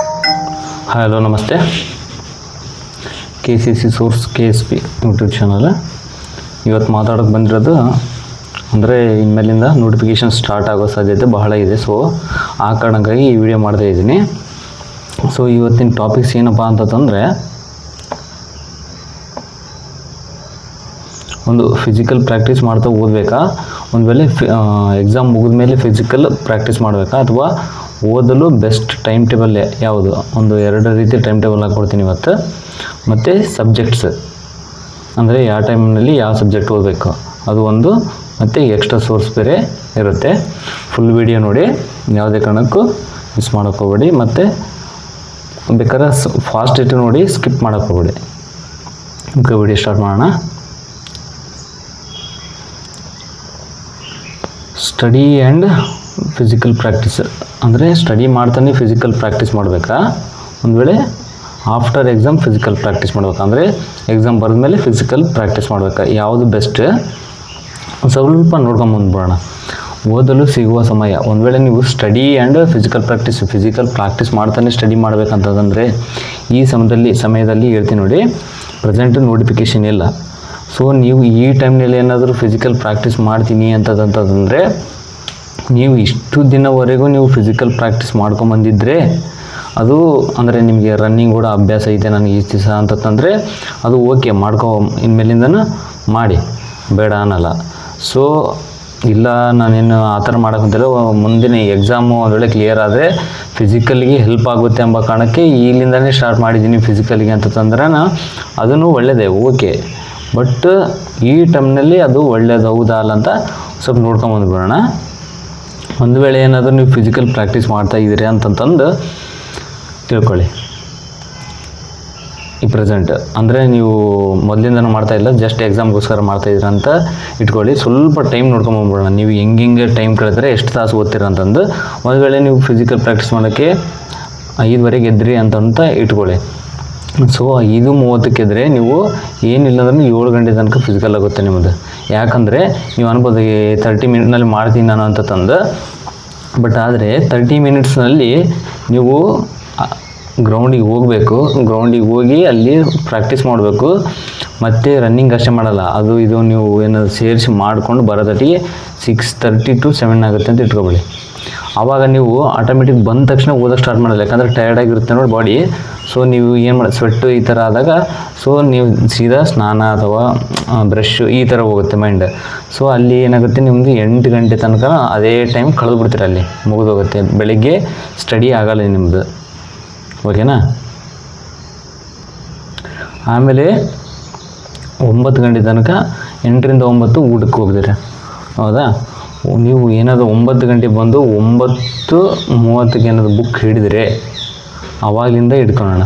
Hello ನಮಸ್ತೆ. KCC source KSP YouTube channel. ಇವತ್ತು ಮಾತಾಡೋಕ್ಕೆ ಬಂದಿರೋದು ಅಂದರೆ ಇನ್ಮೇಲಿಂದ ನೋಟಿಫಿಕೇಷನ್ ಸ್ಟಾರ್ಟ್ ಆಗೋ ಸಾಧ್ಯತೆ ಬಹಳ ಇದೆ. ಸೊ ಆ ಕಾರಣಕ್ಕಾಗಿ ಈ ವಿಡಿಯೋ ಮಾಡ್ತಾ ಇದ್ದೀನಿ. ಸೊ ಇವತ್ತಿನ ಟಾಪಿಕ್ಸ್ ಏನಪ್ಪ ಅಂತಂದರೆ, ಒಂದು ಫಿಸಿಕಲ್ ಪ್ರಾಕ್ಟೀಸ್ ಮಾಡ್ತಾ ಓದಬೇಕಾ, ಒಂದು ವೇಳೆ ಎಕ್ಸಾಮ್ ಮುಗಿದ ಮೇಲೆ ಫಿಸಿಕಲ್ ಪ್ರಾಕ್ಟೀಸ್ ಮಾಡಬೇಕಾ, ಅಥವಾ ಓದಲು ಬೆಸ್ಟ್ ಟೈಮ್ ಟೇಬಲ್ ಯಾವುದು, ಒಂದು ಎರಡು ರೀತಿ ಟೈಮ್ ಟೇಬಲ್ ಹಾಕ್ಕೊಡ್ತೀನಿ ಇವತ್ತು. ಮತ್ತು ಸಬ್ಜೆಕ್ಟ್ಸ್ ಅಂದರೆ ಯಾವ ಟೈಮ್ನಲ್ಲಿ ಯಾವ ಸಬ್ಜೆಕ್ಟ್ ಓದಬೇಕು ಅದು ಒಂದು, ಮತ್ತು ಎಕ್ಸ್ಟ್ರಾ ಸೋರ್ಸ್ ಬೇರೆ ಇರುತ್ತೆ. ಫುಲ್ ವಿಡಿಯೋ ನೋಡಿ, ಯಾವುದೇ ಕಾರಣಕ್ಕೂ ಮಿಸ್ ಮಾಡೋಕ್ಕೆ ಹೋಗಬೇಡಿ. ಮತ್ತು ಬೇಕಾದ್ರೆ ಫಾಸ್ಟ್ ಇಟ್ಟು ನೋಡಿ, ಸ್ಕಿಪ್ ಮಾಡೋಕ್ಕೆ ಹೋಗಬೇಡಿ. ಓಕೆ, ವಿಡಿಯೋ ಸ್ಟಾರ್ಟ್ ಮಾಡೋಣ. ಸ್ಟಡಿ ಆ್ಯಂಡ್ ಫಿಸಿಕಲ್ ಪ್ರಾಕ್ಟೀಸ್ ಅಂದರೆ ಸ್ಟಡಿ ಮಾಡ್ತಾನೆ ಫಿಸಿಕಲ್ ಪ್ರಾಕ್ಟೀಸ್ ಮಾಡಬೇಕಾ, ಒಂದು ವೇಳೆ ಆಫ್ಟರ್ ಎಕ್ಸಾಮ್ ಫಿಸಿಕಲ್ ಪ್ರಾಕ್ಟೀಸ್ ಮಾಡಬೇಕಾ, ಅಂದರೆ ಎಕ್ಸಾಮ್ ಬರೆದ ಮೇಲೆ ಫಿಸಿಕಲ್ ಪ್ರಾಕ್ಟೀಸ್ ಮಾಡಬೇಕಾ, ಯಾವುದು ಬೆಸ್ಟ್ ಸ್ವಲ್ಪ ನೋಡ್ಕೊಂಬಂದ್ಬಿಡೋಣ. ಓದಲು ಸಿಗುವ ಸಮಯ, ಒಂದು ವೇಳೆ ನೀವು ಸ್ಟಡಿ ಆ್ಯಂಡ್ ಫಿಸಿಕಲ್ ಪ್ರಾಕ್ಟೀಸ್ ಮಾಡ್ತಾನೆ ಸ್ಟಡಿ ಮಾಡಬೇಕಂತಂದರೆ ಈ ಸಮಯದಲ್ಲಿ ಹೇಳ್ತೀನಿ ನೋಡಿ. ಪ್ರೆಸೆಂಟ್ ನೋಟಿಫಿಕೇಷನ್ ಇಲ್ಲ. ಸೊ ನೀವು ಈ ಟೈಮ್ನಲ್ಲಿ ಏನಾದರೂ ಫಿಸಿಕಲ್ ಪ್ರಾಕ್ಟೀಸ್ ಮಾಡ್ತೀನಿ ಅಂತಂದರೆ, ನೀವು ಇಷ್ಟು ದಿನವರೆಗೂ ನೀವು ಫಿಸಿಕಲ್ ಪ್ರಾಕ್ಟೀಸ್ ಮಾಡ್ಕೊಂಬಂದಿದ್ದರೆ ಅದು ಅಂದರೆ ನಿಮಗೆ ರನ್ನಿಂಗ್ ಕೂಡ ಅಭ್ಯಾಸ ಇದೆ ನನಗೆ ಇಷ್ಟು ದಿವಸ ಅಂತಂದರೆ ಅದು ಓಕೆ, ಇನ್ಮೇಲಿಂದನೂ ಮಾಡಿ, ಬೇಡ ಅನ್ನಲ್ಲ. ಸೊ ಇಲ್ಲ ನಾನೇನು ಆ ಥರ ಮಾಡೋಕ್ಕಂತಿಲ್ಲ, ಮುಂದಿನ ಎಕ್ಸಾಮು ಒಂದು ವೇಳೆ ಕ್ಲಿಯರ್ ಆದರೆ ಫಿಸಿಕಲ್ಗೆ ಹೆಲ್ಪ್ ಆಗುತ್ತೆ ಎಂಬ ಕಾರಣಕ್ಕೆ ಇಲ್ಲಿಂದನೇ ಸ್ಟಾರ್ಟ್ ಮಾಡಿದ್ದೀನಿ ಫಿಸಿಕಲ್ಗೆ ಅಂತಂದ್ರೆ ಅದೂ ಒಳ್ಳೆಯದೇ, ಓಕೆ. ಬಟ್ ಈ ಟೈಮ್ನಲ್ಲಿ ಅದು ಒಳ್ಳೇದು ಹೌದಾ ಅಲ್ಲ ಅಂತ ಸ್ವಲ್ಪ ನೋಡ್ಕೊಂಬಂದ್ಬಿಡೋಣ. ಒಂದು ವೇಳೆ ಏನಾದರೂ ನೀವು ಫಿಸಿಕಲ್ ಪ್ರಾಕ್ಟೀಸ್ ಮಾಡ್ತಾ ಇದ್ದೀರಿ ಅಂತಂದು ತಿಳ್ಕೊಳ್ಳಿ. ಈ ಪ್ರೆಸೆಂಟ್ ಅಂದರೆ ನೀವು ಮೊದಲಿಂದನೂ ಮಾಡ್ತಾಯಿಲ್ಲ, ಜಸ್ಟ್ ಎಕ್ಸಾಮ್ಗೋಸ್ಕರ ಮಾಡ್ತಾಯಿದ್ದೀರ ಅಂತ ಇಟ್ಕೊಳ್ಳಿ. ಸ್ವಲ್ಪ ಟೈಮ್ ನೋಡ್ಕೊಂಬಂದ್ಬಿಡೋಣ. ನೀವು ಹೆಂಗೆ ಟೈಮ್ ಕಳೆದ್ರೆ ಎಷ್ಟು ತಾಸು ಓದ್ತೀರ ಅಂತಂದು. ಒಂದು ವೇಳೆ ನೀವು ಫಿಸಿಕಲ್ ಪ್ರಾಕ್ಟೀಸ್ ಮಾಡೋಕ್ಕೆ 5:30 ಎದ್ರಿ ಅಂತ ಇಟ್ಕೊಳ್ಳಿ. ಸೊ 5:30 ನೀವು ಏನಿಲ್ಲ ಅಂದ್ರೆ 7 ಗಂಟೆ ತನಕ ಫಿಸಿಕಲ್ ಆಗುತ್ತೆ ನಿಮ್ಮದು. ಯಾಕಂದರೆ ನೀವು ಅನ್ಬೋದು 30 ಮಿನಿಟ್ನಲ್ಲಿ ಮಾಡ್ತೀನಿ ನಾನು ಅಂತಂದು. ಬಟ್ ಆದರೆ 30 ಮಿನಿಟ್ಸ್ನಲ್ಲಿ ನೀವು ಗ್ರೌಂಡಿಗೆ ಹೋಗಬೇಕು, ಗ್ರೌಂಡಿಗೆ ಹೋಗಿ ಅಲ್ಲಿ ಪ್ರಾಕ್ಟೀಸ್ ಮಾಡಬೇಕು. ಮತ್ತು ರನ್ನಿಂಗ್ ಅಷ್ಟೇ ಮಾಡಲ್ಲ, ಅದು ಇದು ನೀವು ಏನಾದ್ರು ಸೇರಿಸಿ ಮಾಡಿಕೊಂಡು ಬರೋದಟ್ಟಿಗೆ 6:30 to 7 ಆಗುತ್ತೆ ಅಂತ ಇಟ್ಕೊಬೇಡಿ. ಆವಾಗ ನೀವು ಆಟೋಮೆಟಿಕ್ ಬಂದ ತಕ್ಷಣ ಓದೋಕ್ಕೆ ಸ್ಟಾರ್ಟ್ ಮಾಡಲ್ಲ, ಯಾಕಂದರೆ ಟಯರ್ಡಾಗಿರುತ್ತೆ ನೋಡಿ ಬಾಡಿ. ಸೊ ನೀವು ಏನು ಮಾಡಿ ಸ್ವೆಟ್ಟು ಈ ಥರ ಆದಾಗ ಸೊ ನೀವು ಸೀದಾ ಸ್ನಾನ ಅಥವಾ ಬ್ರಷ್ ಈ ಥರ ಹೋಗುತ್ತೆ ಮೈಂಡ್. ಸೊ ಅಲ್ಲಿ ಏನಾಗುತ್ತೆ, ನಿಮ್ಮದು 8 ಗಂಟೆ ತನಕ ಅದೇ ಟೈಮ್ ಕಳೆದು ಬಿಡ್ತೀರ, ಅಲ್ಲಿ ಮುಗಿದೋಗುತ್ತೆ. ಬೆಳಗ್ಗೆ ಸ್ಟಡಿ ಆಗಲ್ಲ ನಿಮ್ಮದು, ಓಕೆನಾ. ಆಮೇಲೆ 9 ಗಂಟೆ ತನಕ 8ರಿಂದ 9 ಊಟಕ್ಕೆ ಹೋಗ್ತೀರ, ಹೌದಾ. ನೀವು ಏನಾದರೂ 9 ಗಂಟೆ ಬಂದು 9:30 ಏನಾದರೂ ಬುಕ್ ಹಿಡಿದ್ರೆ ಆವಾಗಲಿಂದ ಹಿಡ್ಕೊಳ್ಳೋಣ.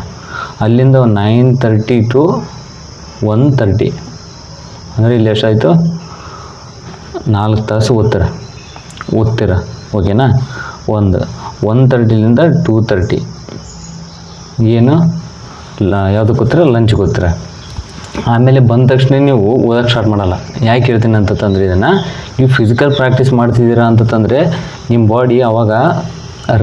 ಅಲ್ಲಿಂದ 9:30 to 1:30 ಅಂದರೆ ಇಲ್ಲಿ ಎಷ್ಟಾಯಿತು, 4 ತಾಸು ಓದ್ತೀರ, ಓಕೆನಾ. 1:30ಲಿಂದ 2:30 ಏನು ಯಾವುದಕ್ಕೆ ಓದ್ತೀರ, ಲಂಚ್ಗೆ ಓದ್ತೀರ. ಆಮೇಲೆ ಬಂದ ತಕ್ಷಣ ನೀವು ಓದೋಕ್ಕೆ ಸ್ಟಾರ್ಟ್ ಮಾಡಲ್ಲ. ಯಾಕೆ ಹೇಳ್ತೀನಿ ಅಂತಂದರೆ, ಇದನ್ನು ನೀವು ಫಿಸಿಕಲ್ ಪ್ರಾಕ್ಟೀಸ್ ಮಾಡ್ತಿದ್ದೀರಾ ಅಂತಂದರೆ ನಿಮ್ಮ ಬಾಡಿ ಆವಾಗ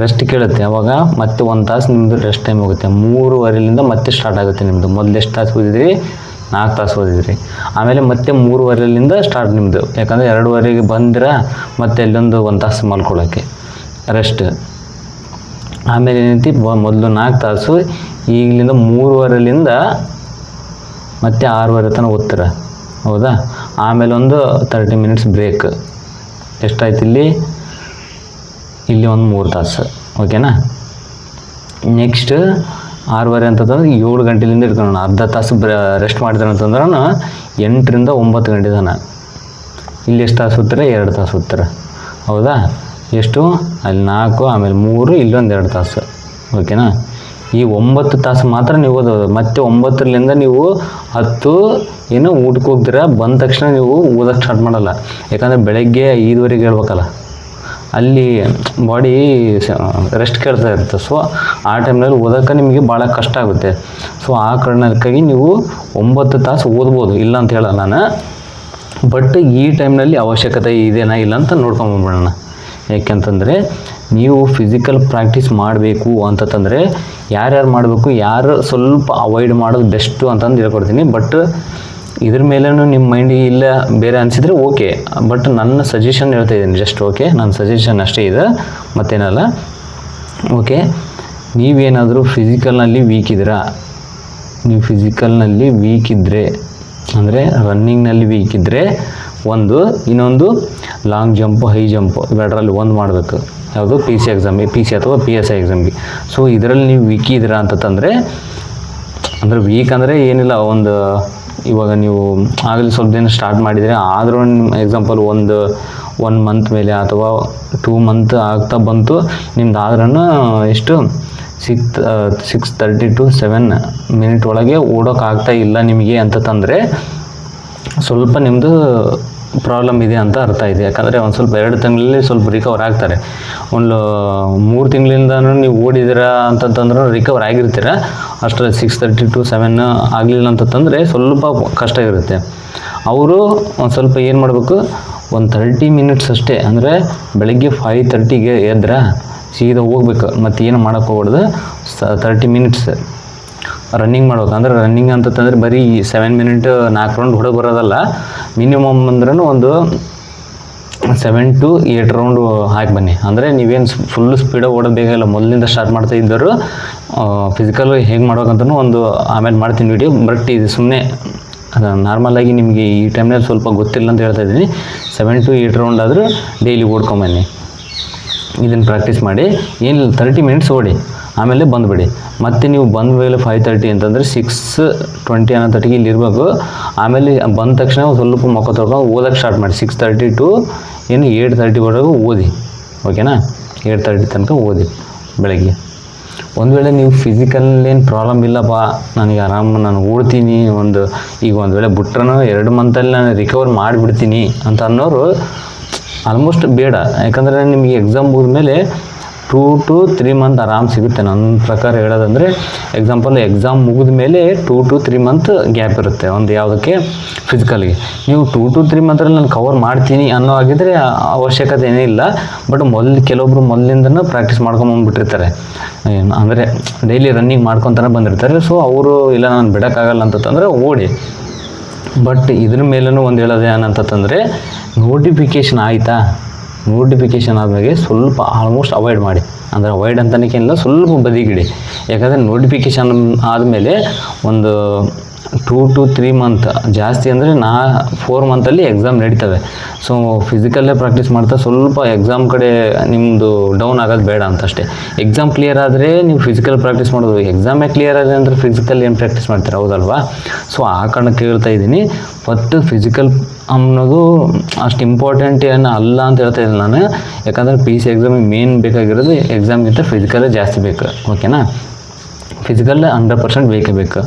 ರೆಸ್ಟ್ ಕೇಳುತ್ತೆ. ಆವಾಗ ಮತ್ತೆ 1 ತಾಸು ನಿಮ್ಮದು ರೆಸ್ಟ್ ಟೈಮ್ ಹೋಗುತ್ತೆ. 3:15ಲಿಂದ ಮತ್ತೆ ಸ್ಟಾರ್ಟ್ ಆಗುತ್ತೆ ನಿಮ್ಮದು. ಮೊದಲು ಎಷ್ಟು ತಾಸು ಓದಿದ್ರಿ, 4 ತಾಸು ಓದಿದ್ರಿ. ಆಮೇಲೆ ಮತ್ತೆ 3:15ಲಿಂದ ಸ್ಟಾರ್ಟ್ ನಿಮ್ಮದು, ಯಾಕಂದರೆ 2:15ಗೆ ಬಂದಿರ ಮತ್ತೆ ಅಲ್ಲೊಂದು 1 ತಾಸು ಮಲ್ಕೊಳ್ಳೋಕ್ಕೆ ರೆಸ್ಟ್. ಆಮೇಲೆ ಏನೈತಿ, ಮೊದಲು 4 ತಾಸು, ಈಗಲಿಂದ 3:15ಲಿಂದ ಮತ್ತೆ 6:30 ತನಕ ಓದ್ತೀರ, ಹೌದಾ. ಆಮೇಲೆ ಒಂದು 30 ಮಿನಿಟ್ಸ್ ಬ್ರೇಕ್. ಎಷ್ಟಾಯ್ತು ಇಲ್ಲಿ ಒಂದು 3 ತಾಸು, ಓಕೆನಾ. ನೆಕ್ಸ್ಟ್ 6:30 ಅಂತಂದ್ರೆ 7 ಗಂಟೆಲಿಂದ ಇಟ್ಕೊಳ್ಳೋಣ, ಅರ್ಧ ತಾಸು ರೆಸ್ಟ್ ಮಾಡಿದ್ರೆ ಅಂತಂದ್ರೆ 8ರಿಂದ 9 ಗಂಟೆ ತನಕ. ಇಲ್ಲಿ ಎಷ್ಟು ತಾಸು ಓದ್ತೀರ, 2 ತಾಸು ಓದ್ತೀರ, ಹೌದಾ. ಎಷ್ಟು, ಅಲ್ಲಿ 4, ಆಮೇಲೆ 3, ಇಲ್ಲೊಂದು 2 ತಾಸು, ಓಕೆನಾ. ಈ 9 ತಾಸು ಮಾತ್ರ ನೀವು ಓದೋದು. ಮತ್ತು 9ರಿಂದ ನೀವು 10 ಏನೋ ಊಟಕ್ಕೆ ಹೋಗ್ತೀರ. ಬಂದ ತಕ್ಷಣ ನೀವು ಓದೋಕ್ಕೆ ಸ್ಟಾರ್ಟ್ ಮಾಡಲ್ಲ, ಯಾಕಂದರೆ ಬೆಳಗ್ಗೆ 5:30ಗೆ ಹೇಳ್ಬೇಕಲ್ಲ, ಅಲ್ಲಿ ಬಾಡಿ ರೆಸ್ಟ್ ಕೇಳ್ತಾ ಇರುತ್ತೆ. ಸೊ ಆ ಟೈಮ್ನಲ್ಲಿ ಓದೋಕ್ಕೆ ನಿಮಗೆ ಭಾಳ ಕಷ್ಟ ಆಗುತ್ತೆ. ಸೊ ಆ ಕಾರಣಕ್ಕಾಗಿ ನೀವು 9 ತಾಸು ಓದ್ಬೋದು, ಇಲ್ಲ ಅಂತ ಹೇಳಲ್ಲ ನಾನು. ಬಟ್ ಈ ಟೈಮ್ನಲ್ಲಿ ಅವಶ್ಯಕತೆ ಇದೆನಾ ಇಲ್ಲ ಅಂತ ನೋಡ್ಕೊಂಬಂದ್ಬಿಡೋಣ. ಯಾಕೆಂತಂದರೆ ನೀವು ಫಿಸಿಕಲ್ ಪ್ರಾಕ್ಟೀಸ್ ಮಾಡಬೇಕು ಅಂತಂದರೆ ಯಾರ್ಯಾರು ಮಾಡಬೇಕು, ಯಾರು ಸ್ವಲ್ಪ ಅವಾಯ್ಡ್ ಮಾಡೋದು ಬೆಸ್ಟು ಅಂತಂದು ಹೇಳ್ಕೊಡ್ತೀನಿ. ಬಟ್ ಇದ್ರ ಮೇಲೇನು ನಿಮ್ಮ ಮೈಂಡಿಗೆ ಇಲ್ಲ ಬೇರೆ ಅನಿಸಿದರೆ ಓಕೆ, ಬಟ್ ನನ್ನ ಸಜೆಷನ್ ಹೇಳ್ತಾ ಇದ್ದೀನಿ ಜಸ್ಟ್. ಓಕೆ, ನನ್ನ ಸಜೆಷನ್ ಅಷ್ಟೇ ಇದೆ, ಮತ್ತೇನಲ್ಲ. ಓಕೆ, ನೀವೇನಾದರೂ ಫಿಸಿಕಲ್ನಲ್ಲಿ ವೀಕ್ ಇದ್ದೀರಾ, ನೀವು ಫಿಸಿಕಲ್ನಲ್ಲಿ ವೀಕ್ ಇದ್ದರೆ ಅಂದರೆ ರನ್ನಿಂಗ್ನಲ್ಲಿ ವೀಕ್ ಇದ್ದರೆ ಇನ್ನೊಂದು ಲಾಂಗ್ ಜಂಪು, ಹೈ ಜಂಪು ಇವೆರಡರಲ್ಲಿ ಒಂದು ಮಾಡಬೇಕು. ಯಾವುದು? ಪಿ ಸಿ ಅಥವಾ PSI ಎಕ್ಸಾಮ್ಗೆ. ಸೊ ಇದರಲ್ಲಿ ನೀವು ವೀಕ್ ಇದ್ದೀರಾ ಅಂತಂದರೆ, ಅಂದರೆ ವೀಕ್ ಅಂದರೆ ಏನಿಲ್ಲ, ಇವಾಗ ನೀವು ಆಗಲಿ ಸ್ವಲ್ಪ ದಿನ ಸ್ಟಾರ್ಟ್ ಮಾಡಿದರೆ, ಆದರೂ ಎಕ್ಸಾಂಪಲ್ ಒನ್ ಮಂತ್ ಮೇಲೆ ಅಥವಾ 2 ಮಂತ್ ಆಗ್ತಾ ಬಂತು ನಿಮ್ದು, ಆದ್ರೂ ಎಷ್ಟು 6:30 to 7 ಮಿನಿಟ್ ಒಳಗೆ ಓಡೋಕ್ಕಾಗ್ತಾ ಇಲ್ಲ ನಿಮಗೆ ಅಂತಂದರೆ ಸ್ವಲ್ಪ ನಿಮ್ಮದು ಪ್ರಾಬ್ಲಮ್ ಇದೆ ಅಂತ ಅರ್ಥ ಇದೆ. ಯಾಕಂದರೆ ಒಂದು ಸ್ವಲ್ಪ 2 ತಿಂಗಳಲ್ಲಿ ಸ್ವಲ್ಪ ರಿಕವರ್ ಆಗ್ತಾರೆ. 3 ತಿಂಗಳಿಂದನೂ ನೀವು ಓಡಿದ್ದೀರಾ ಅಂತಂತಂದ್ರೆ ರಿಕವರ್ ಆಗಿರ್ತೀರ. ಅಷ್ಟರಲ್ಲಿ 6:30 to 7 ಆಗಲಿಲ್ಲ ಅಂತಂದರೆ ಸ್ವಲ್ಪ ಕಷ್ಟ ಇರುತ್ತೆ. ಅವರು ಒಂದು ಸ್ವಲ್ಪ ಏನು ಮಾಡಬೇಕು, ಒಂದು 30 ಮಿನಿಟ್ಸ್ ಅಷ್ಟೇ, ಅಂದರೆ ಬೆಳಗ್ಗೆ 5:30ಗೆ ಎದ್ರೆ ಸೀದಾ ಹೋಗ್ಬೇಕು, ಮತ್ತು ಏನು ಮಾಡೋಕ್ಕೆ ಹೋಗ್ಬಾರ್ದು. 30 ಮಿನಿಟ್ಸ್ ರನ್ನಿಂಗ್ ಮಾಡ್ಬೇಕು. ಅಂದರೆ ರನ್ನಿಂಗ್ ಅಂತಂದರೆ ಬರೀ 7 ಮಿನಿಟ್ 4 ರೌಂಡ್ ಹೊಡೆದು ಬರೋದಲ್ಲ, ಮಿನಿಮಮ್ ಅಂದ್ರೂ ಒಂದು 7 to 8 ರೌಂಡು ಹಾಕಿ ಬನ್ನಿ. ಅಂದರೆ ನೀವೇನು ಫುಲ್ಲು ಸ್ಪೀಡಾಗಿ ಓಡೋದು ಬೇಕಾಗಿಲ್ಲ. ಮೊದಲಿಂದ ಸ್ಟಾರ್ಟ್ ಮಾಡ್ತಾ ಇದ್ದರು ಫಿಸಿಕಲ್ ಹೇಗೆ ಮಾಡ್ಬೇಕಂತನೂ ಆಮೇಲೆ ಮಾಡ್ತೀನಿ ವಿಡಿಯೋ. ಬಟ್ ಇದು ಸುಮ್ಮನೆ ನಾರ್ಮಲಾಗಿ ನಿಮಗೆ ಈ ಟೈಮ್ನಲ್ಲಿ ಸ್ವಲ್ಪ ಗೊತ್ತಿಲ್ಲ ಅಂತ ಹೇಳ್ತಾ ಇದ್ದೀನಿ. 7 to 8 ರೌಂಡ್ ಆದರೂ ಡೈಲಿ ಓಡ್ಕೊಂಬನ್ನಿ. ಇದನ್ನು ಪ್ರಾಕ್ಟೀಸ್ ಮಾಡಿ. ಏನಿಲ್ಲ 30 ಮಿನಿಟ್ಸ್ ಓಡಿ, ಆಮೇಲೆ ಬಂದುಬಿಡಿ. ಮತ್ತು ನೀವು ಬಂದ ಮೇಲೆ 5:30 ಅಂತಂದರೆ 6:20 ಅನ್ನೋ ತಟ್ಟಿಗೆ ಇಲ್ಲಿ ಇರಬೇಕು. ಆಮೇಲೆ ಬಂದ ತಕ್ಷಣ ಸ್ವಲ್ಪ ಮುಖ ತೊಳ್ಕೊಂಡು ಓದೋಕ್ಕೆ ಸ್ಟಾರ್ಟ್ ಮಾಡಿ. 6:30 to 8:30ವರೆಗೂ ಓದಿ. ಓಕೆನಾ? 8:30 ತನಕ ಓದಿ ಬೆಳಗ್ಗೆ. ಒಂದು ವೇಳೆ ನೀವು ಫಿಸಿಕಲ್ಲೇನು ಪ್ರಾಬ್ಲಮ್ ಇಲ್ಲಪ್ಪ, ನನಗೆ ನಾನು ಓಡ್ತೀನಿ, ಈಗ ಒಂದು ವೇಳೆ ಬಿಟ್ರೂ 2 ಮಂತಲ್ಲಿ ನಾನು ರಿಕವರ್ ಮಾಡಿಬಿಡ್ತೀನಿ ಅಂತ ಅನ್ನೋರು ಆಲ್ಮೋಸ್ಟ್ ಬೇಡ. ಯಾಕಂದರೆ ನಿಮಗೆ ಎಕ್ಸಾಮ್ ಮುಗಿದ್ಮೇಲೆ 2 to 3 ಮಂತ್ ಆರಾಮ್ ಸಿಗುತ್ತೆ. ನನ್ನ ಪ್ರಕಾರ ಹೇಳೋದಂದರೆ ಎಕ್ಸಾಮ್ ಮುಗಿದ ಮೇಲೆ 2 to 3 ಮಂತ್ ಗ್ಯಾಪ್ ಇರುತ್ತೆ ಒಂದು ಯಾವುದಕ್ಕೆ, ಫಿಸಿಕಲ್ಗೆ. ನೀವು 2 to 3 ಮಂತ್ರಲ್ಲಿ ನಾನು ಕವರ್ ಮಾಡ್ತೀನಿ ಅನ್ನೋ ಆಗಿದ್ದರೆ ಅವಶ್ಯಕತೆ ಏನಿಲ್ಲ. ಬಟ್ ಕೆಲವೊಬ್ರು ಮೊದಲಿಂದನೂ ಪ್ರಾಕ್ಟೀಸ್ ಮಾಡ್ಕೊಂಬಂದ್ಬಿಟ್ಟಿರ್ತಾರೆ, ಅಂದರೆ ಡೈಲಿ ರನ್ನಿಂಗ್ ಮಾಡ್ಕೊತಾನೆ ಬಂದಿರ್ತಾರೆ. ಸೊ ಅವರು ಇಲ್ಲ ನಾನು ಬಿಡೋಕ್ಕಾಗಲ್ಲ ಅಂತಂದರೆ ಓಡಿ. ಬಟ್ ಇದ್ರ ಮೇಲೂ ಒಂದು ಹೇಳೋದು ಏನಂತಂದರೆ, ನೋಟಿಫಿಕೇಷನ್ ಆಯಿತಾ, ನೋಟಿಫಿಕೇಷನ್ ಆದಮೇಲೆ ಸ್ವಲ್ಪ ಆಲ್ಮೋಸ್ಟ್ ಅವಾಯ್ಡ್ ಮಾಡಿ. ಅಂದರೆ ಅವಾಯ್ಡ್ ಅಂತನಕ್ಕಿಲ್ಲ, ಸ್ವಲ್ಪ ಬದಿಗಿಡಿ. ಯಾಕಂದರೆ ನೋಟಿಫಿಕೇಷನ್ ಆದಮೇಲೆ ಒಂದು 2 to 3 ಮಂತ್, ಜಾಸ್ತಿ ಅಂದರೆ 4 ಮಂತಲ್ಲಿ ಎಕ್ಸಾಮ್ ನಡೀತವೆ. ಸೊ ಫಿಸಿಕಲ್ಲೇ ಪ್ರಾಕ್ಟೀಸ್ ಮಾಡ್ತಾ ಸ್ವಲ್ಪ ಎಕ್ಸಾಮ್ ಕಡೆ ನಿಮ್ಮದು ಡೌನ್ ಆಗೋದು ಬೇಡ ಅಂತಷ್ಟೇ. ಎಕ್ಸಾಮ್ ಕ್ಲಿಯರ್ ಆದರೆ ನೀವು ಫಿಸಿಕಲ್ ಪ್ರಾಕ್ಟೀಸ್ ಮಾಡೋದು, ಎಕ್ಸಾಮೇ ಕ್ಲಿಯರ್ ಆದರೆ ಅಂದರೆ ಫಿಸಿಕಲ್ ಏನು ಪ್ರಾಕ್ಟೀಸ್ ಮಾಡ್ತೀರಾ, ಹೌದಲ್ವಾ? ಸೊ ಆ ಕಾರಣಕ್ಕೆ ಹೇಳ್ತಾ ಇದ್ದೀನಿ. ಫಸ್ಟ್ ಫಿಸಿಕಲ್ ಅನ್ನೋದು ಅಷ್ಟು ಇಂಪಾರ್ಟೆಂಟ್ ಏನು ಅಲ್ಲ ಅಂತ ಹೇಳ್ತಾ ಇದ್ದೀನಿ ನಾನು. ಯಾಕಂದರೆ PC ಎಕ್ಸಾಮಿಗೆ ಮೇನ್ ಬೇಕಾಗಿರೋದು ಎಕ್ಸಾಮ್ಗಿಂತ ಫಿಸಿಕಲ್ಲೇ ಜಾಸ್ತಿ ಬೇಕು. ಓಕೆನಾ? ಫಿಸಿಕಲ್ 100% ಬೇಕೇ ಬೇಕು.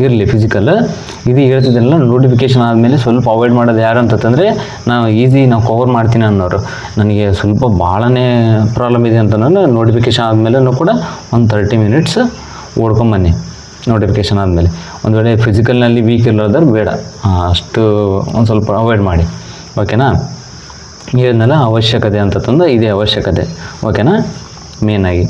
ಇರಲಿ ಫಿಸಿಕಲ್. ಇದು ಹೇಳ್ತಿದ್ದೆಲ್ಲ ನೋಟಿಫಿಕೇಷನ್ ಆದಮೇಲೆ ಸ್ವಲ್ಪ ಅವಾಯ್ಡ್ ಮಾಡೋದು ಯಾರು ಅಂತಂದರೆ, ನಾವು ಕವರ್ ಮಾಡ್ತೀನಿ ಅನ್ನೋರು. ನನಗೆ ಸ್ವಲ್ಪ ಭಾಳನೇ ಪ್ರಾಬ್ಲಮ್ ಇದೆ ಅಂತ ನೋಟಿಫಿಕೇಷನ್ ಆದಮೇಲೆ ಕೂಡ ಒಂದು 30 ಮಿನಿಟ್ಸ್ ಓಡ್ಕೊಂಬನ್ನಿ. ನೋಟಿಫಿಕೇಷನ್ ಆದಮೇಲೆ ಒಂದು ವೇಳೆ ಫಿಸಿಕಲ್ನಲ್ಲಿ ವೀಕ್ ಇರೋದಾದ್ರೆ ಬೇಡ, ಅಷ್ಟು ಒಂದು ಸ್ವಲ್ಪ ಅವಾಯ್ಡ್ ಮಾಡಿ. ಓಕೆನಾ? ಇದನ್ನೆಲ್ಲ ಅವಶ್ಯಕತೆ ಅಂತಂದು ಇದೇ ಅವಶ್ಯಕತೆ. ಓಕೆನಾ? ಮೇನಾಗಿ.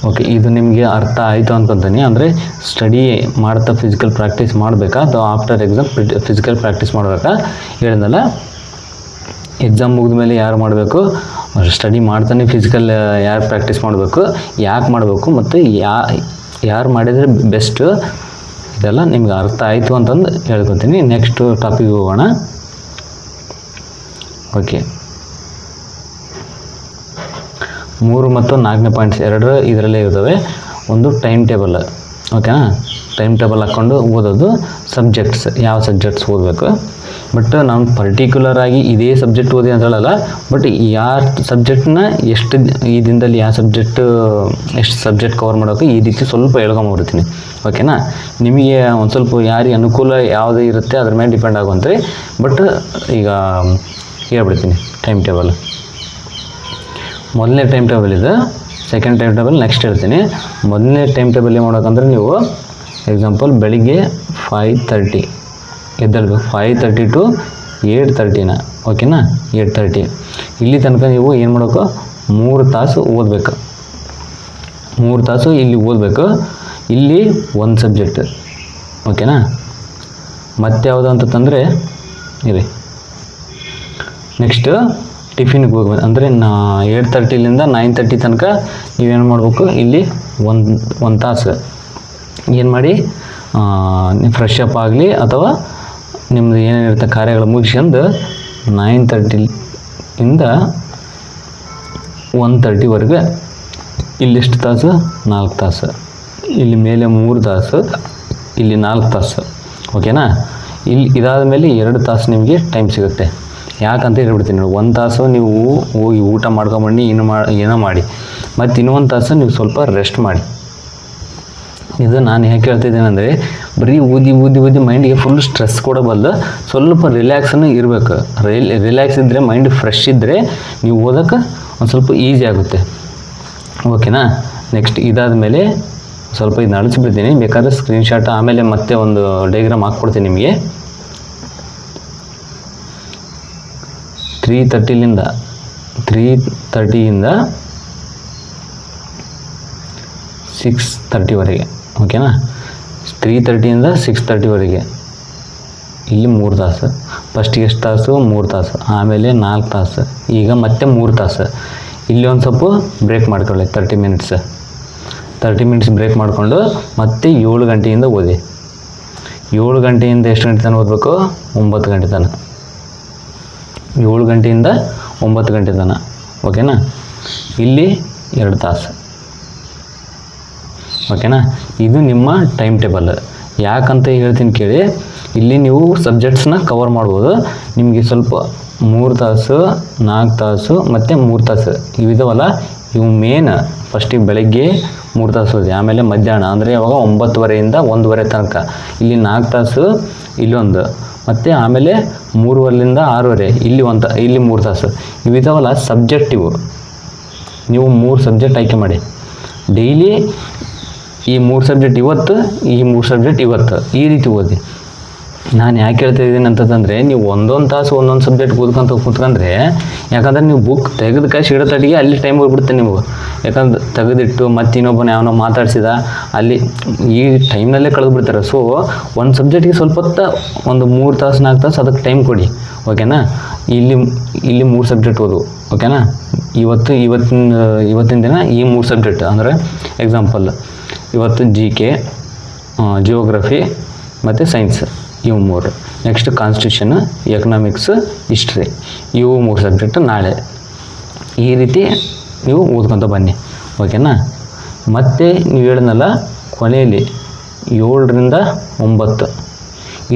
ಓಕೆ, ಇದು ನಿಮಗೆ ಅರ್ಥ ಆಯಿತು ಅಂದ್ಕೊತೀನಿ. ಅಂದರೆ ಸ್ಟಡಿ ಮಾಡ್ತಾ ಫಿಸಿಕಲ್ ಪ್ರಾಕ್ಟೀಸ್ ಮಾಡಬೇಕಾ ಅಥವಾ ಆಫ್ಟರ್ ಎಕ್ಸಾಮ್ ಫಿಸಿಕಲ್ ಪ್ರಾಕ್ಟೀಸ್ ಮಾಡಬೇಕಾ ಹೇಳಿದ್ನಲ್ಲ. ಎಕ್ಸಾಮ್ ಮುಗಿದ ಮೇಲೆ ಯಾರು ಮಾಡಬೇಕು, ಸ್ಟಡಿ ಮಾಡ್ತಾನೆ ಫಿಸಿಕಲ್ ಯಾರು ಪ್ರಾಕ್ಟೀಸ್ ಮಾಡಬೇಕು, ಯಾಕೆ ಮಾಡಬೇಕು, ಮತ್ತು ಯಾರು ಮಾಡಿದರೆ ಬೆಸ್ಟು, ಇದೆಲ್ಲ ನಿಮ್ಗೆ ಅರ್ಥ ಆಯಿತು ಅಂತಂದು ಹೇಳ್ಕೊತೀನಿ. ನೆಕ್ಸ್ಟ್ ಟಾಪಿಕ್ ಹೋಗೋಣ. ಓಕೆ, 3 ಮತ್ತು 4ನೇ ಪಾಯಿಂಟ್ಸ್ ಎರಡು ಇದರಲ್ಲೇ ಇರ್ತವೆ. ಒಂದು ಟೈಮ್ ಟೇಬಲ್. ಓಕೆನಾ? ಟೈಮ್ ಟೇಬಲ್ ಹಾಕ್ಕೊಂಡು ಓದೋದು. ಸಬ್ಜೆಕ್ಟ್ಸ್, ಯಾವ ಸಬ್ಜೆಕ್ಟ್ಸ್ ಓದಬೇಕು. ಬಟ್ ನಾನು ಪರ್ಟಿಕ್ಯುಲರಾಗಿ ಇದೇ ಸಬ್ಜೆಕ್ಟ್ ಓದಿ ಅಂತ ಹೇಳಲ್ಲ. ಬಟ್ ಯಾವ ಸಬ್ಜೆಕ್ಟ್ನ ಎಷ್ಟು ಈ ದಿನದಲ್ಲಿ ಎಷ್ಟು ಸಬ್ಜೆಕ್ಟ್ ಕವರ್ ಮಾಡೋಕೆ ಈ ರೀತಿ ಸ್ವಲ್ಪ ಹೇಳ್ಕೊಂಬರ್ತೀನಿ. ಓಕೆನಾ? ನಿಮಗೆ ಒಂದು ಸ್ವಲ್ಪ ಯಾರಿಗೆ ಅನುಕೂಲ ಯಾವುದೇ ಇರುತ್ತೆ ಅದ್ರ ಮೇಲೆ ಡಿಪೆಂಡ್ ಆಗುವಂತೆ. ಬಟ್ ಈಗ ಹೇಳ್ಬಿಡ್ತೀನಿ ಟೈಮ್ ಟೇಬಲ್. ಮೊದಲನೇ ಟೈಮ್ ಟೇಬಲ್ ಇದೆ, ಸೆಕೆಂಡ್ ಟೈಮ್ ಟೇಬಲ್ ನೆಕ್ಸ್ಟ್ ಹೇಳ್ತೀನಿ. ಮೊದಲನೇ ಟೈಮ್ ಟೇಬಲ್ ಏನು ಮಾಡೋಕ್ಕಂದ್ರೆ, ನೀವು ಎಕ್ಸಾಂಪಲ್ ಬೆಳಿಗ್ಗೆ 5:30 ಎದ್ದೇಳಬೇಕು. 5:30 to 8:30. ಓಕೆನಾ? 8:30 ಇಲ್ಲಿ ತನಕ ನೀವು ಏನು ಮಾಡಬೇಕು, 3 ತಾಸು ಓದಬೇಕು. 3 ತಾಸು ಇಲ್ಲಿ ಓದಬೇಕು. ಇಲ್ಲಿ ಒಂದು ಸಬ್ಜೆಕ್ಟ್, ಓಕೆನಾ. ಮತ್ತೆ ಯಾವುದು ಅಂತಂದರೆ ಇರಿ, ನೆಕ್ಸ್ಟ್ ಟಿಫಿನ್ಗೆ ಹೋಗ್ಬೇಕು. ಅಂದರೆ 8:30ಲಿಂದ 9:30 ತನಕ ನೀವೇನು ಮಾಡಬೇಕು, ಇಲ್ಲಿ ಒಂದು ತಾಸು ಏನು ಮಾಡಿ ಫ್ರೆಶ್ ಅಪ್ ಆಗಲಿ ಅಥವಾ ನಿಮ್ಮದು ಏನೇನಿರುತ್ತೆ ಕಾರ್ಯಗಳು ಮುಗಿಸ್ಕೊಂಡು 9:30ಇಂದ 1:30ವರೆಗೆ ಇಲ್ಲಿಷ್ಟು ತಾಸು, 4 ತಾಸು. ಇಲ್ಲಿ ಮೇಲೆ 3 ತಾಸು, ಇಲ್ಲಿ 4 ತಾಸು, ಓಕೆನಾ. ಇಲ್ಲಿ ಇದಾದ ಮೇಲೆ 2 ತಾಸು ನಿಮಗೆ ಟೈಮ್ ಸಿಗುತ್ತೆ. ಯಾಕಂತ ಹೇಳ್ಬಿಡ್ತೀನಿ ನೋಡಿ, 1 ತಾಸು ನೀವು ಹೋಗಿ ಊಟ ಮಾಡ್ಕೊಂಬಂದು ಏನೋ ಮಾಡಿ, ಮತ್ತು ಇನ್ನೊಂದು ತಾಸು ನೀವು ಸ್ವಲ್ಪ ರೆಸ್ಟ್ ಮಾಡಿ. ಇದು ನಾನು ಯಾಕೆ ಹೇಳ್ತಿದ್ದೇನೆ ಅಂದರೆ, ಬರೀ ಓದಿ ಮೈಂಡಿಗೆ ಫುಲ್ ಸ್ಟ್ರೆಸ್ ಕೊಡಬಲ್ಲ, ಸ್ವಲ್ಪ ರಿಲ್ಯಾಕ್ಸನ್ನು ಇರಬೇಕು. ರಿಲ್ಯಾಕ್ಸ್ ಇದ್ದರೆ, ಮೈಂಡ್ ಫ್ರೆಶ್ ಇದ್ದರೆ ನೀವು ಓದೋಕ್ಕೆ ಒಂದು ಸ್ವಲ್ಪ ಈಸಿ ಆಗುತ್ತೆ, ಓಕೆನಾ. ನೆಕ್ಸ್ಟ್ ಇದಾದ ಮೇಲೆ ಸ್ವಲ್ಪ ಇದನ್ನ ಅಳಿಸ್ಬಿಡ್ತೀನಿ, ಬೇಕಾದ್ರೆ ಸ್ಕ್ರೀನ್ಶಾಟ್ ಆಮೇಲೆ ಮತ್ತೆ ಒಂದು ಡಯಾಗ್ರಾಮ್ ಹಾಕ್ಕೊಡ್ತೀನಿ ನಿಮಗೆ. 3:30ಯಿಂದ 6:30ವರೆಗೆ, ಓಕೆನಾ. 3:30ಯಿಂದ 6:30ವರೆಗೆ ಇಲ್ಲಿ 3 ತಾಸು. ಫಸ್ಟಿಗೆ ಎಷ್ಟು ತಾಸು? 3 ತಾಸು. ಆಮೇಲೆ 4 ತಾಸು. ಈಗ ಮತ್ತೆ 3 ತಾಸು. ಇಲ್ಲಿ ಒಂದು ಸ್ವಲ್ಪ ಬ್ರೇಕ್ ಮಾಡ್ಕೊಳ್ಳಿ, 30 ಮಿನಿಟ್ಸ್ ಬ್ರೇಕ್ ಮಾಡಿಕೊಂಡು ಮತ್ತೆ 7 ಗಂಟೆಯಿಂದ ಓದಿ. 7 ಗಂಟೆಯಿಂದ ಎಷ್ಟು ಗಂಟೆ ತನಕ ಓದಬೇಕು? 9 ಗಂಟೆ ತನಕ. 7 ಗಂಟೆಯಿಂದ 9 ಗಂಟೆ ತನಕ, ಓಕೆನಾ. ಇಲ್ಲಿ 2 ತಾಸು, ಓಕೆನಾ. ಇದು ನಿಮ್ಮ ಟೈಮ್ ಟೇಬಲ್. ಯಾಕಂತ ಹೇಳ್ತೀನಿ ಕೇಳಿ, ಇಲ್ಲಿ ನೀವು ಸಬ್ಜೆಕ್ಟ್ಸ್ನ ಕವರ್ ಮಾಡ್ಬೋದು. ನಿಮಗೆ ಸ್ವಲ್ಪ 3 ತಾಸು, 4 ತಾಸು ಮತ್ತು 3 ತಾಸು ಇವಿದಾವಲ್ಲ, ಇವು ಮೇನ್. ಫಸ್ಟಿಗೆ ಬೆಳಗ್ಗೆ 3 ತಾಸು ಓದಿ, ಆಮೇಲೆ ಮಧ್ಯಾಹ್ನ ಅಂದರೆ ಯಾವಾಗ 9:30ಯಿಂದ 1:30 ತನಕ ಇಲ್ಲಿ 4 ತಾಸು ಇಲ್ಲೊಂದು, ಮತ್ತು ಆಮೇಲೆ 3:15ರಿಂದ 6:30 ಇಲ್ಲಿ 3 ತಾಸು ಇವಿದಾವಲ್ಲ ಸಬ್ಜೆಕ್ಟಿವು. ನೀವು 3 ಸಬ್ಜೆಕ್ಟ್ ಆಯ್ಕೆ ಮಾಡಿ. ಡೈಲಿ ಈ 3 ಸಬ್ಜೆಕ್ಟ್ ಇವತ್ತು, ಈ 3 ಸಬ್ಜೆಕ್ಟ್ ಇವತ್ತು, ಈ ರೀತಿ ಓದಿ. ನಾನು ಯಾಕೆ ಹೇಳ್ತಾ ಇದ್ದೀನಿ ಅಂತಂದರೆ, ನೀವು ಒಂದೊಂದು ತಾಸು ಒಂದೊಂದು ಸಬ್ಜೆಕ್ಟ್ ಕೂತ್ಕೊಂಡ್ರೆ, ಯಾಕಂದರೆ ನೀವು ಬುಕ್ ತೆಗೆದು ಕಾಯಿ ಇಡೋತಟ್ಟಿಗೆ ಅಲ್ಲಿ ಟೈಮ್ ಹೋಗ್ಬಿಡುತ್ತೆ ನಿಮಗೆ. ಯಾಕಂದ್ರೆ ತೆಗೆದಿಟ್ಟು ಮತ್ತೆ ಇನ್ನೊಬ್ಬನ ಯಾವನೋ ಮಾತಾಡಿಸಿದ ಅಲ್ಲಿ ಈ ಟೈಮ್ನಲ್ಲೇ ಕಳೆದುಬಿಡ್ತಾರೆ. ಸೊ ಒಂದು ಸಬ್ಜೆಕ್ಟಿಗೆ ಸ್ವಲ್ಪ ಹೊತ್ತು ಒಂದು 3 ತಾಸು 4 ತಾಸು ಅದಕ್ಕೆ ಟೈಮ್ ಕೊಡಿ, ಓಕೆನಾ. ಇಲ್ಲಿ 3 ಸಬ್ಜೆಕ್ಟ್ ಓದು, ಓಕೆನಾ. ಇವತ್ತಿನ ದಿನ ಈ 3 ಸಬ್ಜೆಕ್ಟ್ ಅಂದರೆ ಎಕ್ಸಾಂಪಲ್, ಇವತ್ತು GK, ಜಿಯೋಗ್ರಫಿ ಮತ್ತು ಸೈನ್ಸ್, ಇವು 3. ನೆಕ್ಸ್ಟ್ ಕಾನ್ಸ್ಟಿಟ್ಯೂಷನ್, ಎಕನಾಮಿಕ್ಸ್, ಹಿಸ್ಟ್ರಿ, ಇವು 3 ಸಬ್ಜೆಕ್ಟ್ ನಾಳೆ. ಈ ರೀತಿ ನೀವು ಓದ್ಕೊತ ಬನ್ನಿ, ಓಕೆನಾ. ಮತ್ತು ನೀವು ಹೇಳಿದ್ನಲ್ಲ ಕೊನೆಯಲ್ಲಿ 7ರಿಂದ 9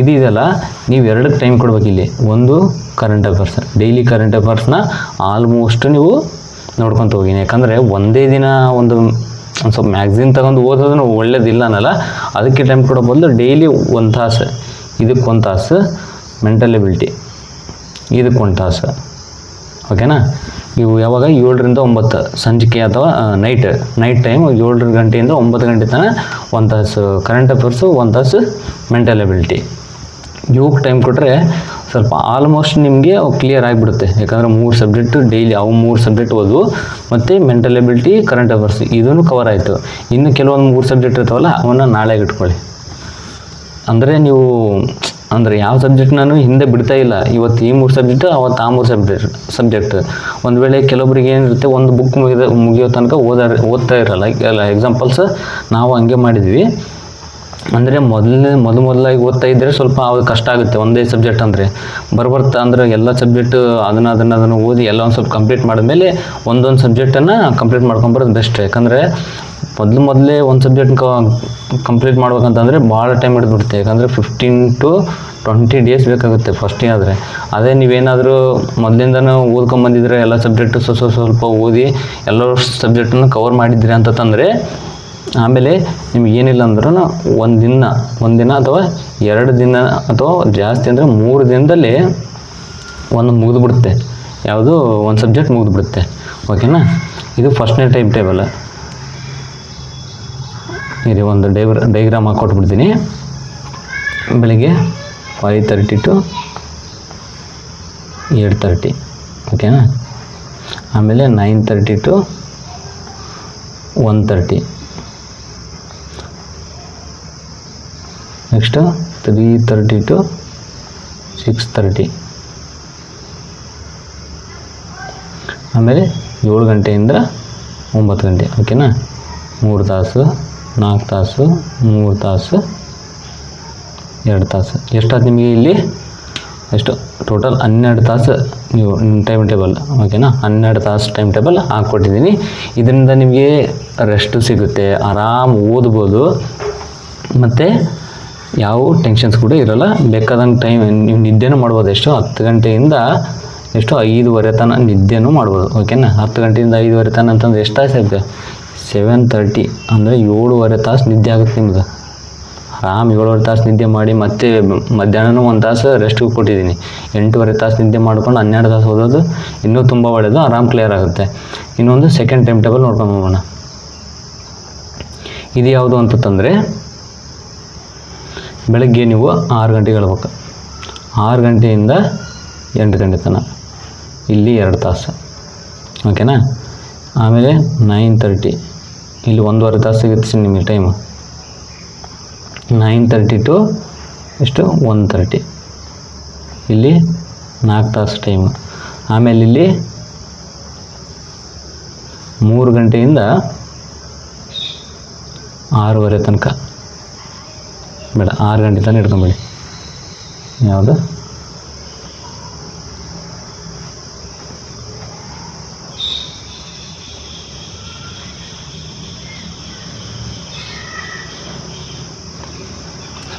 ಇದೆಯಲ್ಲ, ನೀವು 2ಕ್ಕೆ ಟೈಮ್ ಕೊಡ್ಬೇಕಿಲ್ಲಿ. ಒಂದು ಕರೆಂಟ್ ಅಫೇರ್ಸ್, ಡೈಲಿ ಕರೆಂಟ್ ಅಫೇರ್ಸ್ನ ಆಲ್ಮೋಸ್ಟ್ ನೀವು ನೋಡ್ಕೊತ ಹೋಗಿ. ಯಾಕಂದರೆ ಒಂದೇ ದಿನ ಒಂದು ಸ್ವಲ್ಪ ಮ್ಯಾಗ್ಝಿನ್ ತಗೊಂಡು ಓದೋದನ್ನು ಒಳ್ಳೇದಿಲ್ಲ ಅನ್ನಲ್ಲ, ಅದಕ್ಕೆ ಟೈಮ್ ಕೊಡೋ ಬದಲು ಡೈಲಿ 1 ತಾಸು, ಇದಕ್ಕೆ 1 ತಾಸು, ಮೆಂಟಲ್ ಎಬಿಲಿಟಿ ಇದಕ್ಕೆ 1 ತಾಸು, ಓಕೆನಾ. ಇವು ಯಾವಾಗ 7ರಿಂದ 9 ಸಂಜಿಕೆ ಅಥವಾ ನೈಟ್ ಟೈಮ್ 7 ಗಂಟೆಯಿಂದ 9 ಗಂಟೆ ತನಕ 1 ತಾಸು ಕರೆಂಟ್ ಅಫೇರ್ಸು, 1 ತಾಸು ಮೆಂಟಲ್ ಎಬಿಲಿಟಿ. ಇವಕ್ಕೆ ಟೈಮ್ ಕೊಟ್ಟರೆ ಸ್ವಲ್ಪ ಆಲ್ಮೋಸ್ಟ್ ನಿಮಗೆ ಕ್ಲಿಯರ್ ಆಗಿಬಿಡುತ್ತೆ. ಯಾಕಂದರೆ 3 ಸಬ್ಜೆಕ್ಟು ಡೈಲಿ, ಅವು 3 ಸಬ್ಜೆಕ್ಟ್ ಓದು, ಮತ್ತು ಮೆಂಟಲ್ ಎಬಿಲಿಟಿ, ಕರೆಂಟ್ ಅಫೇರ್ಸ್ ಇದನ್ನು ಕವರ್ ಆಯಿತು. ಇನ್ನು ಕೆಲವೊಂದು 3 ಸಬ್ಜೆಕ್ಟ್ ಇರ್ತಾವಲ್ಲ, ಅವನ್ನ ನಾಳೆಗೆ ಇಟ್ಕೊಳ್ಳಿ. ಅಂದರೆ ನೀವು ಅಂದರೆ ಯಾವ ಸಬ್ಜೆಕ್ಟ್ ನಾನು ಹಿಂದೆ ಬಿಡ್ತಾ ಇಲ್ಲ. ಇವತ್ತು ಈ 3 ಸಬ್ಜೆಕ್ಟ್, ಅವತ್ತು ಆ 3 ಸಬ್ಜೆಕ್ಟ್. ಒಂದು ವೇಳೆ ಕೆಲವೊಬ್ರಿಗೆ ಏನಿರುತ್ತೆ, ಒಂದು ಬುಕ್ ಮುಗಿಯೋ ತನಕ ಓದ್ತಾ ಇರಲ್ಲ. ಎಕ್ಸಾಂಪಲ್ಸ್ ನಾವು ಹಂಗೆ ಮಾಡಿದ್ವಿ. ಅಂದರೆ ಮೊದಲಾಗಿ ಓದ್ತಾ ಇದ್ದರೆ ಸ್ವಲ್ಪ ಅದು ಕಷ್ಟ ಆಗುತ್ತೆ. ಒಂದೇ ಸಬ್ಜೆಕ್ಟ್ ಅಂದರೆ ಬರ್ತಾ ಅಂದರೆ ಎಲ್ಲ ಸಬ್ಜೆಕ್ಟು ಅದನ್ನು ಓದಿ ಎಲ್ಲ ಒಂದು ಸ್ವಲ್ಪ ಕಂಪ್ಲೀಟ್ ಮಾಡಿದ್ಮೇಲೆ ಒಂದೊಂದು ಸಬ್ಜೆಕ್ಟನ್ನು ಕಂಪ್ಲೀಟ್ ಮಾಡ್ಕೊಂಬರೋದು ಬೆಸ್ಟ್. ಯಾಕಂದರೆ ಮೊದಲೇ ಒಂದು ಸಬ್ಜೆಕ್ಟ್ ಕಂಪ್ಲೀಟ್ ಮಾಡ್ಬೇಕಂತಂದರೆ ಭಾಳ ಟೈಮ್ ಹಿಡಿದ್ಬಿಡುತ್ತೆ. ಯಾಕಂದರೆ 15 to 20 ಡೇಸ್ ಬೇಕಾಗುತ್ತೆ ಫಸ್ಟಿಗೆ. ಆದರೆ ಅದೇ ನೀವೇನಾದರೂ ಮೊದಲಿಂದನೂ ಓದ್ಕೊಂಬಂದಿದ್ರೆ, ಎಲ್ಲ ಸಬ್ಜೆಕ್ಟು ಸ್ವಲ್ಪ ಓದಿ ಎಲ್ಲ ಸಬ್ಜೆಕ್ಟನ್ನು ಕವರ್ ಮಾಡಿದ್ರಿ ಅಂತಂದರೆ, ಆಮೇಲೆ ನಿಮ್ಗೆ ಏನಿಲ್ಲ ಅಂದ್ರೂ ಒಂದಿನ ಅಥವಾ 2 ದಿನ ಅಥವಾ ಜಾಸ್ತಿ ಅಂದರೆ 3 ದಿನದಲ್ಲಿ ಒಂದು ಮುಗಿದ್ಬಿಡುತ್ತೆ. ಯಾವುದು ಒಂದು ಸಬ್ಜೆಕ್ಟ್ ಮುಗಿದ್ಬಿಡುತ್ತೆ, ಓಕೆನಾ. ಇದು ಫಸ್ಟ್ನೇ ಟೈಮ್ ಟೇಬಲ್. ಇದು ಒಂದು ಡೈಗ್ರಾಮ್ ಹಾಕ್ಕೊಟ್ಬಿಡ್ತೀನಿ. ಬೆಳಿಗ್ಗೆ 5:30 to 8:30, ಓಕೆನಾ. ಆಮೇಲೆ 9:30 to 1:30. Next 3:30 to 6:30. ಆಮೇಲೆ 7 ಗಂಟೆಯಿಂದ 9 ಗಂಟೆ. ಓಕೆನಾ? 3 ತಾಸು, 4 ತಾಸು, 3 ತಾಸು, 2 ತಾಸು. ಎಷ್ಟಾಯ್ತು ನಿಮಗೆ ಇಲ್ಲಿ? ಎಷ್ಟು ಟೋಟಲ್ 12 ತಾಸು ನೀವು ಟೈಮ್ ಟೇಬಲ್. ಓಕೆನಾ? 12 ತಾಸು ಟೈಮ್ ಟೇಬಲ್ ಹಾಕ್ಕೊಟ್ಟಿದ್ದೀನಿ. ಇದರಿಂದ ನಿಮಗೆ ರೆಸ್ಟು ಸಿಗುತ್ತೆ, ಆರಾಮ್ ಓದ್ಬೋದು, ಮತ್ತು ಯಾವ ಟೆನ್ಷನ್ಸ್ ಕೂಡ ಇರೋಲ್ಲ. ಬೇಕಾದಂಗೆ ಟೈಮ್ ನೀವು ನಿದ್ದೆನೂ ಮಾಡ್ಬೋದು. ಎಷ್ಟು 10 ಗಂಟೆಯಿಂದ ಎಷ್ಟು 5:30 ತನಕ ನಿದ್ದೆನೂ ಮಾಡ್ಬೋದು. ಓಕೆನಾ? 10 ಗಂಟೆಯಿಂದ 5:30 ತನಕ ಅಂತಂದ್ರೆ ಎಷ್ಟು ತಾಸು ಆಗುತ್ತೆ? 7:30 ಅಂದರೆ 7.5 ತಾಸು ನಿದ್ದೆ ಆಗುತ್ತೆ ನಿಮ್ದು. ಆರಾಮ್ 7.5 ತಾಸು ನಿದ್ದೆ ಮಾಡಿ, ಮತ್ತೆ ಮಧ್ಯಾಹ್ನನೂ 1 ತಾಸು ರೆಸ್ಟ್ಗೂ ಕೊಟ್ಟಿದ್ದೀನಿ. 8.5 ತಾಸು ನಿದ್ದೆ ಮಾಡ್ಕೊಂಡು 12 ತಾಸು ಓದೋದು ಇನ್ನೂ ತುಂಬ ಒಳ್ಳೆಯದು, ಆರಾಮ್ ಕ್ಲಿಯರ್ ಆಗುತ್ತೆ. ಇನ್ನೊಂದು ಸೆಕೆಂಡ್ ಟೈಮ್ ಟೇಬಲ್ ನೋಡ್ಕೊಂಡು ಹೋಗೋಣ. ಇದು ಯಾವುದು ಅಂತಂದರೆ, ಬೆಳಗ್ಗೆ ನೀವು 6 ಗಂಟೆಗೆ ಹೇಳ್ಬೇಕು. 6 ಗಂಟೆಯಿಂದ 8 ಗಂಟೆ ತನಕ ಇಲ್ಲಿ 2 ತಾಸು. ಓಕೆನಾ? ಆಮೇಲೆ 9:30 ಇಲ್ಲಿ 1.5 ತಾಸು ಸಿಗುತ್ತೆ ನಿಮಗೆ ಟೈಮು. 9:30 to ಎಷ್ಟು 1:30 ಇಲ್ಲಿ 4 ತಾಸು ಟೈಮು. ಆಮೇಲೆ ಇಲ್ಲಿ 3 ಗಂಟೆಯಿಂದ 6:30 ತನಕ ಬೇಡ, 6 ಗಂಟೆ ತನಕ ಇಟ್ಕೊಂಬೇಡಿ. ಯಾವುದು?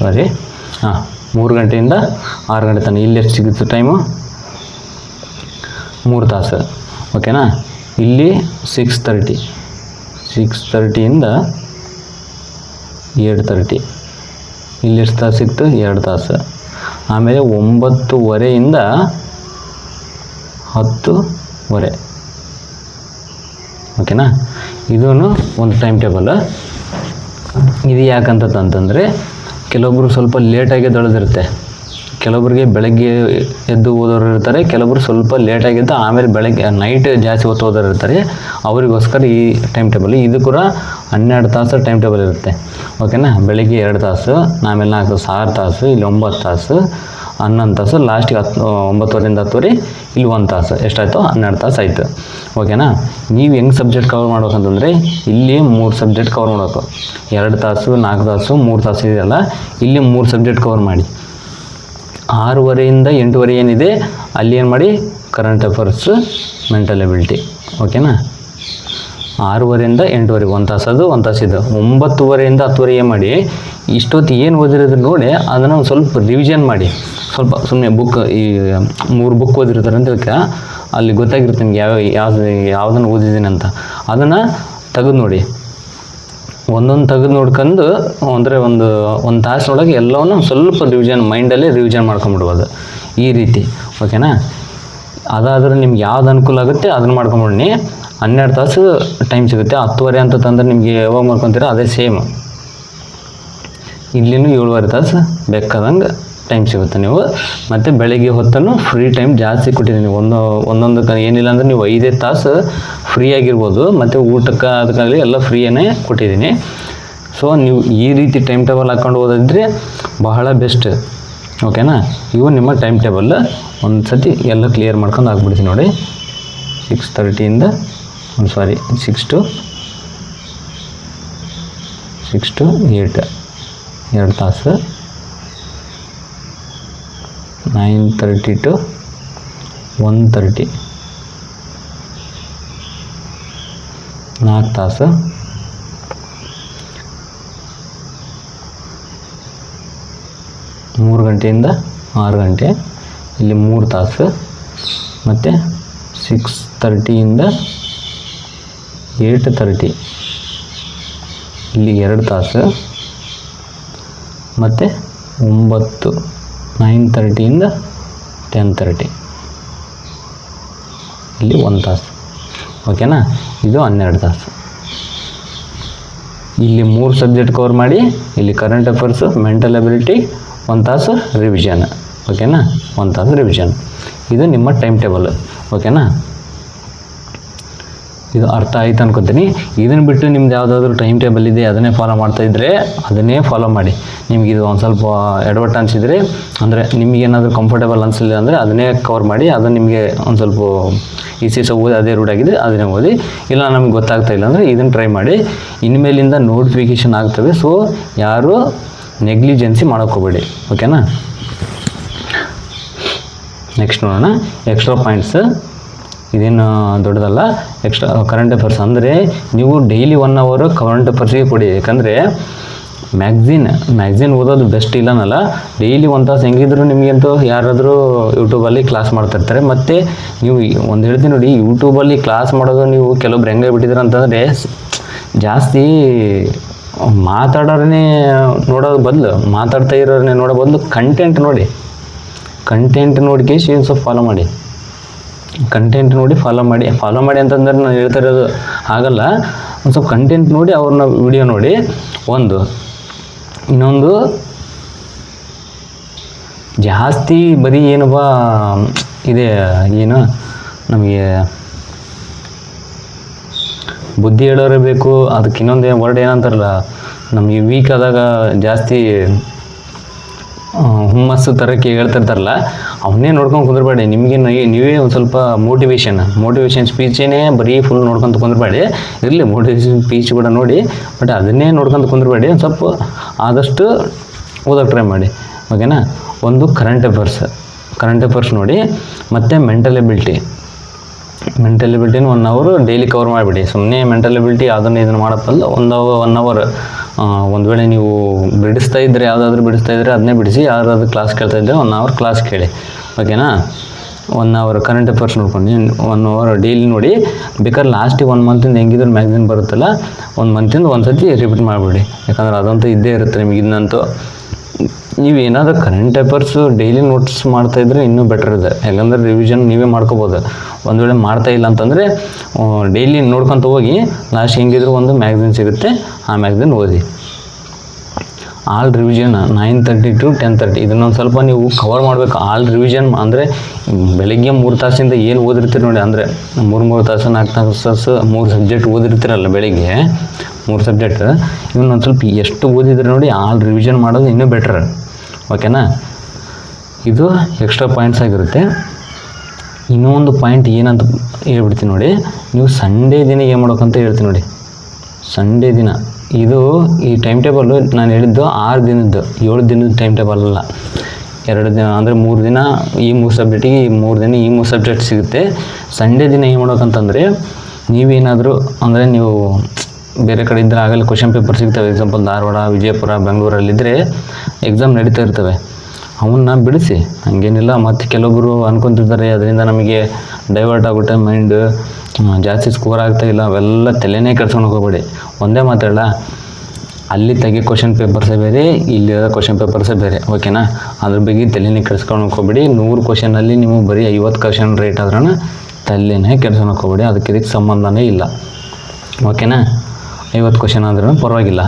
ಸಾರಿ, 3 ಗಂಟೆಯಿಂದ 6 ಗಂಟೆ ತನಕ ಇಲ್ಲಿ ಎಷ್ಟು ಸಿಗುತ್ತೆ ಟೈಮು? 3 ತಾಸು. ಓಕೆನಾ? ಇಲ್ಲಿ 6:30 6:30ಇಂದ 7:30 ಇಲ್ಲಿ ಎಷ್ಟು ತಾಸು ಸಿಕ್ತು? 2 ತಾಸು. ಆಮೇಲೆ 9:30ಇಂದ 10:30. ಓಕೆನಾ? ಇದೂ ಒಂದು ಟೈಮ್ ಟೇಬಲ್. ಇದು ಯಾಕಂತಂದರೆ, ಕೆಲವೊಬ್ರು ಸ್ವಲ್ಪ ಲೇಟಾಗಿ ಎದ್ದೇಳೋದಿರುತ್ತೆ. ಕೆಲವೊಬ್ರಿಗೆ ಬೆಳಗ್ಗೆ ಎದ್ದು ಓದೋರು ಇರ್ತಾರೆ, ಕೆಲವೊಬ್ರು ಸ್ವಲ್ಪ ಲೇಟಾಗಿದ್ದು ಆಮೇಲೆ ಬೆಳಗ್ಗೆ ನೈಟ್ ಜಾಸ್ತಿ ಹೊತ್ತು ಓದೋರು ಇರ್ತಾರೆ. ಅವರಿಗೋಸ್ಕರ ಈ ಟೈಮ್ ಟೇಬಲ್. ಇದು ಕೂಡ 12 ತಾಸು ಟೈಮ್ ಟೇಬಲ್ ಇರುತ್ತೆ. ಓಕೆನಾ? ಬೆಳಗ್ಗೆ 2 ತಾಸು, ಆಮೇಲೆ 4 ತಾಸು 6 ತಾಸು, ಇಲ್ಲಿ 9 ತಾಸು, 11 ತಾಸು, ಲಾಸ್ಟಿಗೆ 9:30ಇಂದ 10:30 ಇಲ್ಲಿ 1 ತಾಸು. ಎಷ್ಟಾಯಿತು? 12 ತಾಸು ಆಯಿತು. ಓಕೆನಾ? ನೀವು ಹೆಂಗೆ ಸಬ್ಜೆಕ್ಟ್ ಕವರ್ ಮಾಡ್ಬೇಕಂತಂದರೆ, ಇಲ್ಲಿ 3 ಸಬ್ಜೆಕ್ಟ್ ಕವರ್ ಮಾಡಬೇಕು. 2 ತಾಸು, 4 ತಾಸು, 3 ತಾಸು ಇದೆಯಲ್ಲ, ಇಲ್ಲಿ 3 ಸಬ್ಜೆಕ್ಟ್ ಕವರ್ ಮಾಡಿ. 6:30ಇಂದ 8:30 ಏನಿದೆ ಅಲ್ಲಿ ಏನು ಮಾಡಿ? Current affairs, mental ability. ಓಕೆನಾ? 6:30ಇಂದ 8:30 1 ತಾಸು, ಅದು 1 ತಾಸು ಇದು. 9:30ಇಂದ 10:30 ಏನು ಮಾಡಿ? ಇಷ್ಟೊತ್ತು ಏನು ಓದಿರೋದು ನೋಡಿ ಅದನ್ನು ಒಂದು ಸ್ವಲ್ಪ ರಿವಿಷನ್ ಮಾಡಿ. ಸ್ವಲ್ಪ ಸುಮ್ಮನೆ ಬುಕ್, ಈ 3 ಬುಕ್ ಓದಿರ್ತಾರೆ ಅಂತ ಹೇಳ್ಕ, ಅಲ್ಲಿ ಗೊತ್ತಾಗಿರುತ್ತೆ ನಿಮ್ಗೆ ಯಾವುದನ್ನು ಓದಿದ್ದೀನಿ ಅಂತ. ಅದನ್ನು ತೆಗೆದು ನೋಡಿ, ಒಂದೊಂದು ತೆಗೆದು ನೋಡ್ಕೊಂಡು, ಅಂದರೆ ಒಂದು ತಾಸಿನೊಳಗೆ ಎಲ್ಲವನ್ನೂ ಸ್ವಲ್ಪ ರಿವಿಷನ್, ಮೈಂಡಲ್ಲೇ ರಿವಿಷನ್ ಮಾಡ್ಕೊಂಬಿಡ್ಬೋದು ಈ ರೀತಿ. ಓಕೆನಾ? ಅದಾದರೆ ನಿಮ್ಗೆ ಯಾವ್ದು ಅನುಕೂಲ ಆಗುತ್ತೆ ಅದನ್ನು ಮಾಡ್ಕೊಂಬಿಡಿ. 12 ತಾಸು ಟೈಮ್ ಸಿಗುತ್ತೆ. 10:30 ಅಂತ ತಂದರೆ ನಿಮಗೆ ಯಾವಾಗ ಮಾಡ್ಕೊತೀರ ಅದೇ ಸೇಮ್. ಇಲ್ಲಿನೂ 7.5 ತಾಸು ಬೇಕಾದಂಗೆ ಟೈಮ್ ಸಿಗುತ್ತೆ ನೀವು. ಮತ್ತು ಬೆಳಗ್ಗೆ ಹೊತ್ತನ್ನು ಫ್ರೀ ಟೈಮ್ ಜಾಸ್ತಿ ಕೊಟ್ಟಿದ್ದೀನಿ. ಒಂದೊಂದು ಏನಿಲ್ಲ ಅಂದರೆ ನೀವು 5 ತಾಸು ಫ್ರೀ ಆಗಿರ್ಬೋದು, ಮತ್ತು ಊಟಕ್ಕೆ ಅದಕ್ಕಾಗಲಿ ಎಲ್ಲ ಫ್ರೀಯೇ ಕೊಟ್ಟಿದ್ದೀನಿ. ಸೊ ನೀವು ಈ ರೀತಿ ಟೈಮ್ ಟೇಬಲ್ ಹಾಕ್ಕೊಂಡು ಓದಿದ್ರೆ ಬಹಳ ಬೆಸ್ಟ್. ಓಕೆನಾ? ಇವು ನಿಮ್ಮ ಟೈಮ್ ಟೇಬಲ್. ಒಂದು ಸತಿ ಎಲ್ಲ ಕ್ಲಿಯರ್ ಮಾಡ್ಕೊಂಡು ಆಗ್ಬಿಡ್ತೀನಿ ನೋಡಿ. 6:30ಇಂದ 6 to 8 2 ತಾಸು. 9:30 to 1:30 4 ತಾಸು. 3 ಗಂಟೆಯಿಂದ 6 ಗಂಟೆ ಇಲ್ಲಿ 3 ತಾಸು. ಮತ್ತು 6:30ಇಂದ 8:30 ಇಲ್ಲಿ 2 ತಾಸು. ಮತ್ತು 9:30ಇಂದ 10:30 ಇಲ್ಲಿ 1 ತಾಸು. ಓಕೆನಾ? ಇದು 12 ತಾಸು. ಇಲ್ಲಿ 3 ಸಬ್ಜೆಕ್ಟ್ ಕವರ್ ಮಾಡಿ, ಇಲ್ಲಿ ಕರೆಂಟ್ ಅಫೇರ್ಸು, ಮೆಂಟಲ್ ಎಬಿಲಿಟಿ, 1 ತಾಸು ರಿವಿಷನ್. ಓಕೆನಾ? 1 ತಾಸು ರಿವಿಷನ್. ಇದು ನಿಮ್ಮ ಟೈಮ್ ಟೇಬಲ್. ಓಕೆನಾ? ಇದು ಅರ್ಥ ಆಯ್ತು ಅನ್ಕೊತೀನಿ. ಇದನ್ನು ಬಿಟ್ಟು ನಿಮ್ದು ಯಾವುದಾದ್ರೂ ಟೈಮ್ ಟೇಬಲ್ ಇದೆ ಅದನ್ನೇ ಫಾಲೋ ಮಾಡ್ತಾಯಿದ್ರೆ ಅದನ್ನೇ ಫಾಲೋ ಮಾಡಿ. ನಿಮ್ಗೆ ಇದು ಒಂದು ಸ್ವಲ್ಪ ಎಡವಟ್ಟು ಅನಿಸಿದರೆ ಅಂದರೆ ನಿಮಗೇನಾದರೂ ಕಂಫರ್ಟೇಬಲ್ ಅನಿಸಲಿಲ್ಲ ಅಂದರೆ ಅದನ್ನೇ ಕವರ್ ಮಾಡಿ. ಅದು ನಿಮಗೆ ಒಂದು ಸ್ವಲ್ಪ ಈಸಿ ಓದಿ ಅದೇ ರೂಢಾಗಿದೆ ಅದನ್ನೇ ಓದಿ. ಇಲ್ಲ ನಮಗೆ ಗೊತ್ತಾಗ್ತಾ ಇಲ್ಲ ಅಂದರೆ ಇದನ್ನು ಟ್ರೈ ಮಾಡಿ. ಇನ್ಮೇಲಿಂದ ನೋಟಿಫಿಕೇಷನ್ ಆಗ್ತವೆ. ಸೊ ಯಾರು ನೆಗ್ಲಿಜೆನ್ಸಿ ಮಾಡೋಕ್ಕೋಗ್ಬೇಡಿ, ಓಕೆನಾ. ನೆಕ್ಸ್ಟ್ ನೋಡೋಣ ಎಕ್ಸ್ಟ್ರಾ ಪಾಯಿಂಟ್ಸ್. ಇದೇನು ದೊಡ್ಡದಲ್ಲ. ಎಕ್ಸ್ಟ್ರಾ ಕರೆಂಟ್ ಅಫೇರ್ಸ್ ಅಂದರೆ ನೀವು ಡೈಲಿ 1 hour ಕರೆಂಟ್ ಅಫೇರ್ಸಿಗೆ ಕೊಡಿ. ಯಾಕಂದರೆ ಮ್ಯಾಗ್ಝಿನ್ ಓದೋದು ಬೆಸ್ಟ್ ಇಲ್ಲನಲ್ಲ. ಡೈಲಿ 1 ತಾಸು ಹೆಂಗಿದ್ರು ನಿಮಗಂತೂ ಯಾರಾದರೂ ಯೂಟ್ಯೂಬಲ್ಲಿ ಕ್ಲಾಸ್ ಮಾಡ್ತಿರ್ತಾರೆ. ಮತ್ತು ನೀವು ಒಂದು ಹೇಳ್ತೀನಿ ನೋಡಿ, ಯೂಟ್ಯೂಬಲ್ಲಿ ಕ್ಲಾಸ್ ಮಾಡೋದು ನೀವು ಕೆಲವೊಬ್ರು ಹೆಂಗೆ ಬಿಟ್ಟಿದ್ದೀರ ಅಂತಂದರೆ ಜಾಸ್ತಿ ಮಾತಾಡೋರನ್ನೇ ನೋಡೋದು ಬದಲು ಮಾತಾಡ್ತಾ ಇರೋರನ್ನೇ ನೋಡೋ ಬದಲು ಕಂಟೆಂಟ್ ನೋಡಿಕೆ ಸ್ವಲ್ಪ ಫಾಲೋ ಮಾಡಿ. ಕಂಟೆಂಟ್ ನೋಡಿ ಫಾಲೋ ಮಾಡಿ ಅಂತಂದ್ರೆ ನಾನು ಹೇಳ್ತಾ ಇರೋದು ಆಗಲ್ಲ. ಒಂದು ಸ್ವಲ್ಪ ಕಂಟೆಂಟ್ ನೋಡಿ ಅವ್ರನ್ನ ವಿಡಿಯೋ ನೋಡಿ. ಇನ್ನೊಂದು ಜಾಸ್ತಿ ಬರೀ ಏನಪ್ಪ ಇದೆ ಏನು ನಮಗೆ ಬುದ್ಧಿ ಹೇಳೋರೇ ಬೇಕು. ಅದಕ್ಕೆ ಇನ್ನೊಂದು ವರ್ಡ್ ಏನಂತಾರಲ್ಲ, ನಮಗೆ ವೀಕ್ ಆದಾಗ ಜಾಸ್ತಿ ಹುಮ್ಮಸ್ಸು ತರಕ್ಕೆ ಹೇಳ್ತಿರ್ತಾರಲ್ಲ, ಅವನ್ನೇ ನೋಡ್ಕೊಂಡು ಕುಂದ್ರಬೇಡಿ. ನಿಮಗೆ ನೀವೇ ಒಂದು ಸ್ವಲ್ಪ ಮೋಟಿವೇಶನ್ ಸ್ಪೀಚೇನೇ ಬರೀ ಫುಲ್ ನೋಡ್ಕೊಂತ ಕುಂದ್ರಬೇಡಿ. ಇರಲಿ ಮೋಟಿವೇಶನ್ ಸ್ಪೀಚ್ ಕೂಡ ನೋಡಿ, ಬಟ್ ಅದನ್ನೇ ನೋಡ್ಕೊಂತ ಕುಂದ್ರಬೇಡಿ. ಒಂದು ಸ್ವಲ್ಪ ಆದಷ್ಟು ಓದೋಕ್ಕೆ ಟ್ರೈ ಮಾಡಿ, ಓಕೆನಾ. ಒಂದು ಕರೆಂಟ್ ಅಫೇರ್ಸ್ ನೋಡಿ. ಮತ್ತು ಮೆಂಟಲ್ ಎಬಿಲಿಟಿನ 1 hour ಡೈಲಿ ಕವರ್ ಮಾಡಿಬಿಡಿ. ಸುಮ್ಮನೆ ಮೆಂಟಲ್ ಎಬಿಲಿಟಿ ಇದನ್ನು ಮಾಡೋಕ್ಕಲ್ಲ. 1 hour ಒಂದು ವೇಳೆ ನೀವು ಯಾವುದಾದ್ರೂ ಬಿಡಿಸ್ತಾ ಇದ್ದರೆ ಅದನ್ನೇ ಬಿಡಿಸಿ. ಯಾರಾದ್ರೂ ಕ್ಲಾಸ್ ಕೇಳ್ತಾ ಇದ್ದರೆ 1 hour ಕ್ಲಾಸ್ ಕೇಳಿ, ಓಕೆನಾ. 1 hour ಕರೆಂಟ್ ಅಫೇರ್ಸ್ ನೋಡ್ಕೊಂಡು 1 hour ಡೈಲಿ ನೋಡಿ. ಬೇಕಾದ್ರೆ ಲಾಸ್ಟಿಗೆ 1 month ಹೆಂಗಿದ್ರು ಮ್ಯಾಗ್ಝಿನ್ ಬರುತ್ತಲ್ಲ, 1 month ಒಂದು ಸತಿ ರಿಪೀಟ್ ಮಾಡಿಬಿಡಿ. ಯಾಕಂದ್ರೆ ಅದಂತೂ ಇದ್ದೇ ಇರುತ್ತೆ ನಿಮಗೆ. ಇದನ್ನಂತೂ ನೀವು ಏನಾದರೂ ಕರೆಂಟ್ ಅಫೇರ್ಸು ಡೈಲಿ ನೋಟ್ಸ್ ಮಾಡ್ತಾಯಿದ್ರೆ ಇನ್ನೂ ಬೆಟರ್ ಇದೆ. ಯಾಕಂದರೆ ರಿವಿಷನ್ ನೀವೇ ಮಾಡ್ಕೋಬೋದು. ಒಂದು ವೇಳೆ ಮಾಡ್ತಾ ಇಲ್ಲ ಅಂತಂದರೆ ಡೈಲಿ ನೋಡ್ಕೊತ ಹೋಗಿ ಲಾಸ್ಟ್ ಹೆಂಗಿದ್ರು ಒಂದು ಮ್ಯಾಗ್ಝಿನ್ ಸಿಗುತ್ತೆ, ಆ ಮ್ಯಾಗ್ಝಿನ್ ಓದಿ. ಆಲ್ ರಿವಿಷನ್ 9:30 to 10:30 ಇದನ್ನೊಂದು ಸ್ವಲ್ಪ ನೀವು ಕವರ್ ಮಾಡಬೇಕು. ಆಲ್ ರಿವಿಷನ್ ಅಂದರೆ ಬೆಳಗ್ಗೆ 3 ತಾಸಿಂದ ಏನು ಓದಿರ್ತೀರಿ ನೋಡಿ, ಅಂದರೆ 3 ತಾಸು 4 ತಾಸು 3 ಸಬ್ಜೆಕ್ಟ್ ಓದಿರ್ತೀರಲ್ಲ ಬೆಳಗ್ಗೆ 3 ಸಬ್ಜೆಕ್ಟ್, ಇವನ್ನೊಂದು ಸ್ವಲ್ಪ ಎಷ್ಟು ಓದಿದ್ರೆ ನೋಡಿ ಆಲ್ ರಿವಿಷನ್ ಮಾಡೋದು ಇನ್ನೂ ಬೆಟರ್, ಓಕೆನಾ. ಇದು ಎಕ್ಸ್ಟ್ರಾ ಪಾಯಿಂಟ್ಸ್ ಆಗಿರುತ್ತೆ. ಇನ್ನೊಂದು ಪಾಯಿಂಟ್ ಏನಂತ ಹೇಳ್ಬಿಡ್ತೀನಿ ನೋಡಿ. ನೀವು ಸಂಡೇ ದಿನ ಏನು ಮಾಡೋಕ್ಕಂತ ಹೇಳ್ತೀನಿ ನೋಡಿ. ಸಂಡೇ ದಿನ ಇದು ಈ ಟೈಮ್ ಟೇಬಲ್ಲು ನಾನು ಹೇಳಿದ್ದು 6 ದಿನದ್ದು 7 ದಿನದ ಟೈಮ್ ಟೇಬಲ್ ಅಲ್ಲ. 2 ದಿನ ಅಂದರೆ 3 ದಿನ ಈ 3 ಸಬ್ಜೆಕ್ಟಿಗೆ 3 ದಿನ ಈ 3 ಸಬ್ಜೆಕ್ಟ್ ಸಿಗುತ್ತೆ. ಸಂಡೇ ದಿನ ಏನು ಮಾಡೋಕ್ಕಂತಂದರೆ ನೀವೇನಾದರೂ ಅಂದರೆ ನೀವು ಬೇರೆ ಕಡೆ ಇದ್ದರೆ ಆಗಲ್ಲ ಕ್ವಶನ್ ಪೇಪರ್ ಸಿಗ್ತವೆ. ಎಕ್ಸಾಂಪಲ್ ಧಾರವಾಡ, ವಿಜಯಪುರ, ಬೆಂಗಳೂರಲ್ಲಿದ್ದರೆ ಎಕ್ಸಾಮ್ ನಡೀತಾ ಇರ್ತವೆ. ಅವನ್ನ ಬಿಡಿಸಿ, ಹಂಗೇನಿಲ್ಲ. ಮತ್ತು ಕೆಲವೊಬ್ಬರು ಅನ್ಕೊತಿರ್ತಾರೆ ಅದರಿಂದ ನಮಗೆ ಡೈವರ್ಟ್ ಆಗುತ್ತೆ ಮೈಂಡ್, ಜಾಸ್ತಿ ಸ್ಕೋರ್ ಆಗ್ತಾಯಿಲ್ಲ, ಅವೆಲ್ಲ ತಲೆನೇ ಕೆಡ್ಸ್ಕೊಂಡು ಹೋಗಬೇಡಿ. ಒಂದೇ ಮಾತಾಡಲ್ಲ, ಅಲ್ಲಿ ತೆಗೆ ಕ್ವಶನ್ ಪೇಪರ್ಸೇ ಬೇರೆ, ಇಲ್ಲಿರೋ ಕ್ವಶನ್ ಪೇಪರ್ಸೇ ಬೇರೆ, ಓಕೆನಾ. ಅದ್ರ ಬಗ್ಗೆ ತಲೆನೇ ಕೆಡ್ಸ್ಕೊಂಡು ಹೋಗ್ಬೇಡಿ. 100 ಕ್ವಶನಲ್ಲಿ ನೀವು ಬರೀ 50 ಕ್ವಶನ್ ರೇಟ್ ಆದ್ರೂ ತಲೆನೇ ಕೆಡ್ಸ್ಕೊಂಡು ಹೋಗ್ಬೇಡಿ. ಇದಕ್ಕೆ ಸಂಬಂಧನೇ ಇಲ್ಲ, ಓಕೆನಾ. 50 ಕ್ವಶನ್ ಆದ್ರೂ ಪರವಾಗಿಲ್ಲ,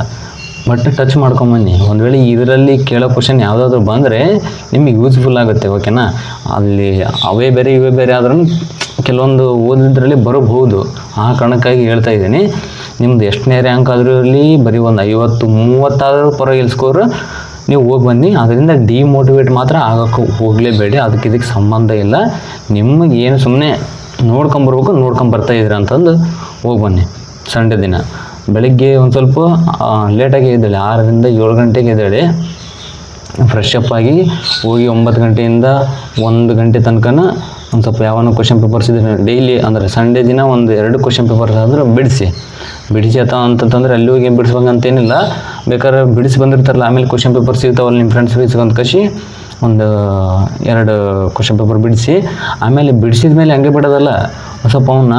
ಬಟ್ ಟಚ್ ಮಾಡ್ಕೊಂಬನ್ನಿ. ಒಂದು ವೇಳೆ ಇದರಲ್ಲಿ ಕೇಳೋ ಕ್ವಶನ್ ಯಾವುದಾದ್ರೂ ಬಂದರೆ ನಿಮಗೆ ಯೂಸ್ಫುಲ್ ಆಗುತ್ತೆ, ಓಕೆನಾ. ಅಲ್ಲಿ ಅವೇ ಬೇರೆ ಇವೇ ಬೇರೆ ಆದ್ರೂ ಕೆಲವೊಂದು ಓದಿದ್ರಲ್ಲಿ ಬರಬಹುದು. ಆ ಕಾರಣಕ್ಕಾಗಿ ಹೇಳ್ತಾ ಇದ್ದೀನಿ. ನಿಮ್ದು ಎಷ್ಟನೇ ರ್ಯಾಂಕ್ ಆದರೂ ಇರಲಿ, ಬರೀ ಒಂದು 50-30 ಆದರೂ ಪರವಾಗಿಲ್ಲ ಸ್ಕೋರು, ನೀವು ಹೋಗಿ ಬನ್ನಿ. ಅದರಿಂದ ಡಿಮೋಟಿವೇಟ್ ಮಾತ್ರ ಆಗೋಕ್ಕೆ ಹೋಗಲೇಬೇಡಿ. ಇದಕ್ಕೆ ಸಂಬಂಧ ಇಲ್ಲ. ನಿಮಗೆ ಏನು ಸುಮ್ಮನೆ ನೋಡ್ಕೊಂಬರ್ತಾ ಇದ್ದೀರ ಅಂತಂದು ಹೋಗಿ ಬನ್ನಿ. ಸಂಡೇ ದಿನ ಬೆಳಗ್ಗೆ ಒಂದು ಸ್ವಲ್ಪ ಲೇಟಾಗಿ ಎದ್ದೇಳಿ, 6ರಿಂದ 7 ಗಂಟೆಗೆ ಎದ್ದೇಳಿ, ಫ್ರೆಶ್ ಅಪ್ ಆಗಿ ಹೋಗಿ 9 ಗಂಟೆಯಿಂದ 1 ಗಂಟೆ ತನಕ ಒಂದು ಸ್ವಲ್ಪ ಯಾವನೋ ಕ್ವಶನ್ ಪೇಪರ್ಸ್ ಇದೆ ಡೈಲಿ. ಅಂದರೆ ಸಂಡೇ ದಿನ 1-2 ಕ್ವಶನ್ ಪೇಪರ್ಸ್ ಆದರೂ ಬಿಡಿಸಿ ಅಂತಂದರೆ ಅಲ್ಲಿ ಹೋಗಿ ಬಿಡಿಸ್ಬೇಕಂತೇನಿಲ್ಲ. ಬೇಕಾದ್ರೆ ಬಿಡಿಸಿ ಬಂದಿರ್ತಾರಲ್ಲ, ಆಮೇಲೆ ಕ್ವಶನ್ ಪೇಪರ್ ಸಿಗ್ತಾವಲ್ಲ ನಿಮ್ಮ ಫ್ರೆಂಡ್ಸ್ ಇಸ್ಕೊಂಡು ಕಸಿ 1-2 ಕ್ವಶನ್ ಪೇಪರ್ ಬಿಡಿಸಿ. ಆಮೇಲೆ ಬಿಡಿಸಿದ ಮೇಲೆ ಹಂಗೆ ಬಿಡೋದಲ್ಲ, ಸ್ವಲ್ಪ ಅವನ್ನ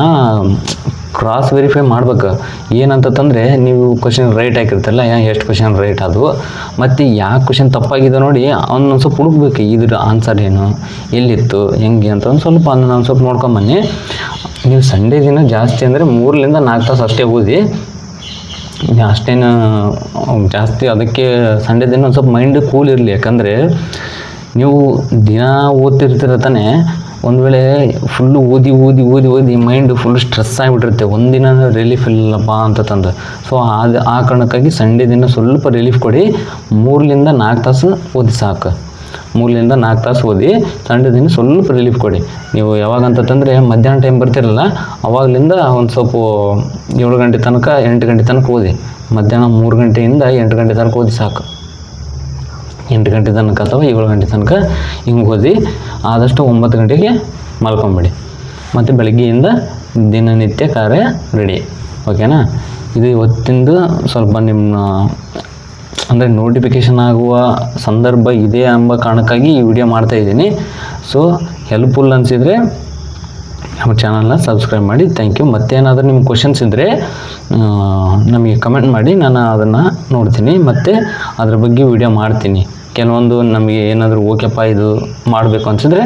ಕ್ರಾಸ್ ವೆರಿಫೈ ಮಾಡ್ಬೇಕು. ಏನಂತಂದರೆ ನೀವು ಕ್ವಶನ್ ರೈಟ್ ಹಾಕಿರ್ತಾರಲ್ಲ, ಎಷ್ಟು ಕ್ವಶನ್ ರೈಟ್ ಅದು, ಮತ್ತು ಯಾವ ಕ್ವಶನ್ ತಪ್ಪಾಗಿದೆ ನೋಡಿ ಒಂದು ಸ್ವಲ್ಪ ಹುಡುಕ್ಬೇಕು. ಇದ್ರ ಆನ್ಸರ್ ಏನು, ಎಲ್ಲಿತ್ತು, ಹೆಂಗೆ ಅಂತ ಒಂದು ಸ್ವಲ್ಪ ನೋಡ್ಕೊಂಬನ್ನಿ. ನೀವು ಸಂಡೇ ದಿನ ಜಾಸ್ತಿ ಅಂದರೆ 3-4 ತಾಸು ಅಷ್ಟೇ ಓದಿ, ಅಷ್ಟೇನು ಜಾಸ್ತಿ. ಅದಕ್ಕೆ ಸಂಡೇ ದಿನ ಒಂದು ಸ್ವಲ್ಪ ಮೈಂಡ್ ಕೂಲ್ ಇರಲಿ. ಯಾಕಂದರೆ ನೀವು ದಿನ ಓದ್ತಿರ್ತೀರ ತಾನೇ, ಒಂದು ವೇಳೆ ಫುಲ್ಲು ಓದಿ ಮೈಂಡು ಫುಲ್ ಸ್ಟ್ರೆಸ್ ಆಗಿಬಿಟ್ಟಿರುತ್ತೆ, ಒಂದಿನ ರಿಲೀಫ್ ಇಲ್ಲಪ್ಪ ಅಂತಂದು. ಸೊ ಆ ಕಾರಣಕ್ಕಾಗಿ ಸಂಡೇ ದಿನ ಸ್ವಲ್ಪ ರಿಲೀಫ್ ಕೊಡಿ. 3-4 ತಾಸು ಓದಿ ಸಾಕು. 3-4 ತಾಸು ಓದಿ, ಸಂಡೇ ದಿನ ಸ್ವಲ್ಪ ರಿಲೀಫ್ ಕೊಡಿ. ನೀವು ಯಾವಾಗ ಅಂತಂದರೆ ಮಧ್ಯಾಹ್ನ ಟೈಮ್ ಬರ್ತಿರಲ್ಲ, ಅವಾಗಲಿಂದ ಒಂದು ಸ್ವಲ್ಪ 7 ಗಂಟೆ ತನಕ 8 ಗಂಟೆ ತನಕ ಓದಿ. ಮಧ್ಯಾಹ್ನ 3 ಗಂಟೆಯಿಂದ 8 ಗಂಟೆ ತನಕ ಓದಿ ಸಾಕು. 8 ಗಂಟೆ ತನಕ ಅಥವಾ 7 ಗಂಟೆ ತನಕ ಹಿಂಗೆ ಓದಿ. ಆದಷ್ಟು 9 ಗಂಟೆಗೆ ಮಲ್ಕೊಂಬಿಡಿ. ಮತ್ತು ಬೆಳಗ್ಗೆಯಿಂದ ದಿನನಿತ್ಯ ಕಾರ್ಯ ರೆಡಿ. ಓಕೆನಾ? ಇದು ಇವತ್ತಿಂದು ಸ್ವಲ್ಪ ನಿಮ್ಮ ಅಂದರೆ ನೋಟಿಫಿಕೇಷನ್ ಆಗುವ ಸಂದರ್ಭ ಇದೆ ಎಂಬ ಕಾರಣಕ್ಕಾಗಿ ಈ ವಿಡಿಯೋ ಮಾಡ್ತಾಯಿದ್ದೀನಿ. ಸೊ ಹೆಲ್ಪ್ಫುಲ್ ಅನಿಸಿದರೆ ನಮ್ಮ ಚಾನಲ್ನ ಸಬ್ಸ್ಕ್ರೈಬ್ ಮಾಡಿ. Thank you. ಮತ್ತೇನಾದರೂ ನಿಮ್ಮ ಕ್ವಶನ್ಸ್ ಇದ್ದರೆ ನಮಗೆ ಕಮೆಂಟ್ ಮಾಡಿ, ನಾನು ಅದನ್ನು ನೋಡ್ತೀನಿ ಮತ್ತು ಅದ್ರ ಬಗ್ಗೆ ವಿಡಿಯೋ ಮಾಡ್ತೀನಿ. ಕೆಲವೊಂದು ನಮಗೆ ಏನಾದರೂ ಓಕೆಪ್ಪ ಇದು ಮಾಡಬೇಕು ಅನಿಸಿದ್ರೆ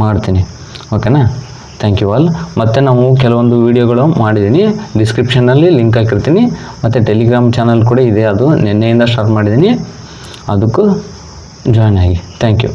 ಮಾಡ್ತೀನಿ. ಓಕೆನಾ? Thank you all. ಮತ್ತು ನಾವು ಕೆಲವೊಂದು ವೀಡಿಯೋಗಳು ಮಾಡಿದ್ದೀನಿ, ಡಿಸ್ಕ್ರಿಪ್ಷನ್ನಲ್ಲಿ ಲಿಂಕ್ ಹಾಕಿರ್ತೀನಿ. ಮತ್ತು ಟೆಲಿಗ್ರಾಮ್ ಚಾನಲ್ ಕೂಡ ಇದೆ, ಅದು ನಿನ್ನೆಯಿಂದ ಸ್ಟಾರ್ಟ್ ಮಾಡಿದ್ದೀನಿ, ಅದಕ್ಕೂ ಜಾಯ್ನ್ ಆಗಿ. Thank you.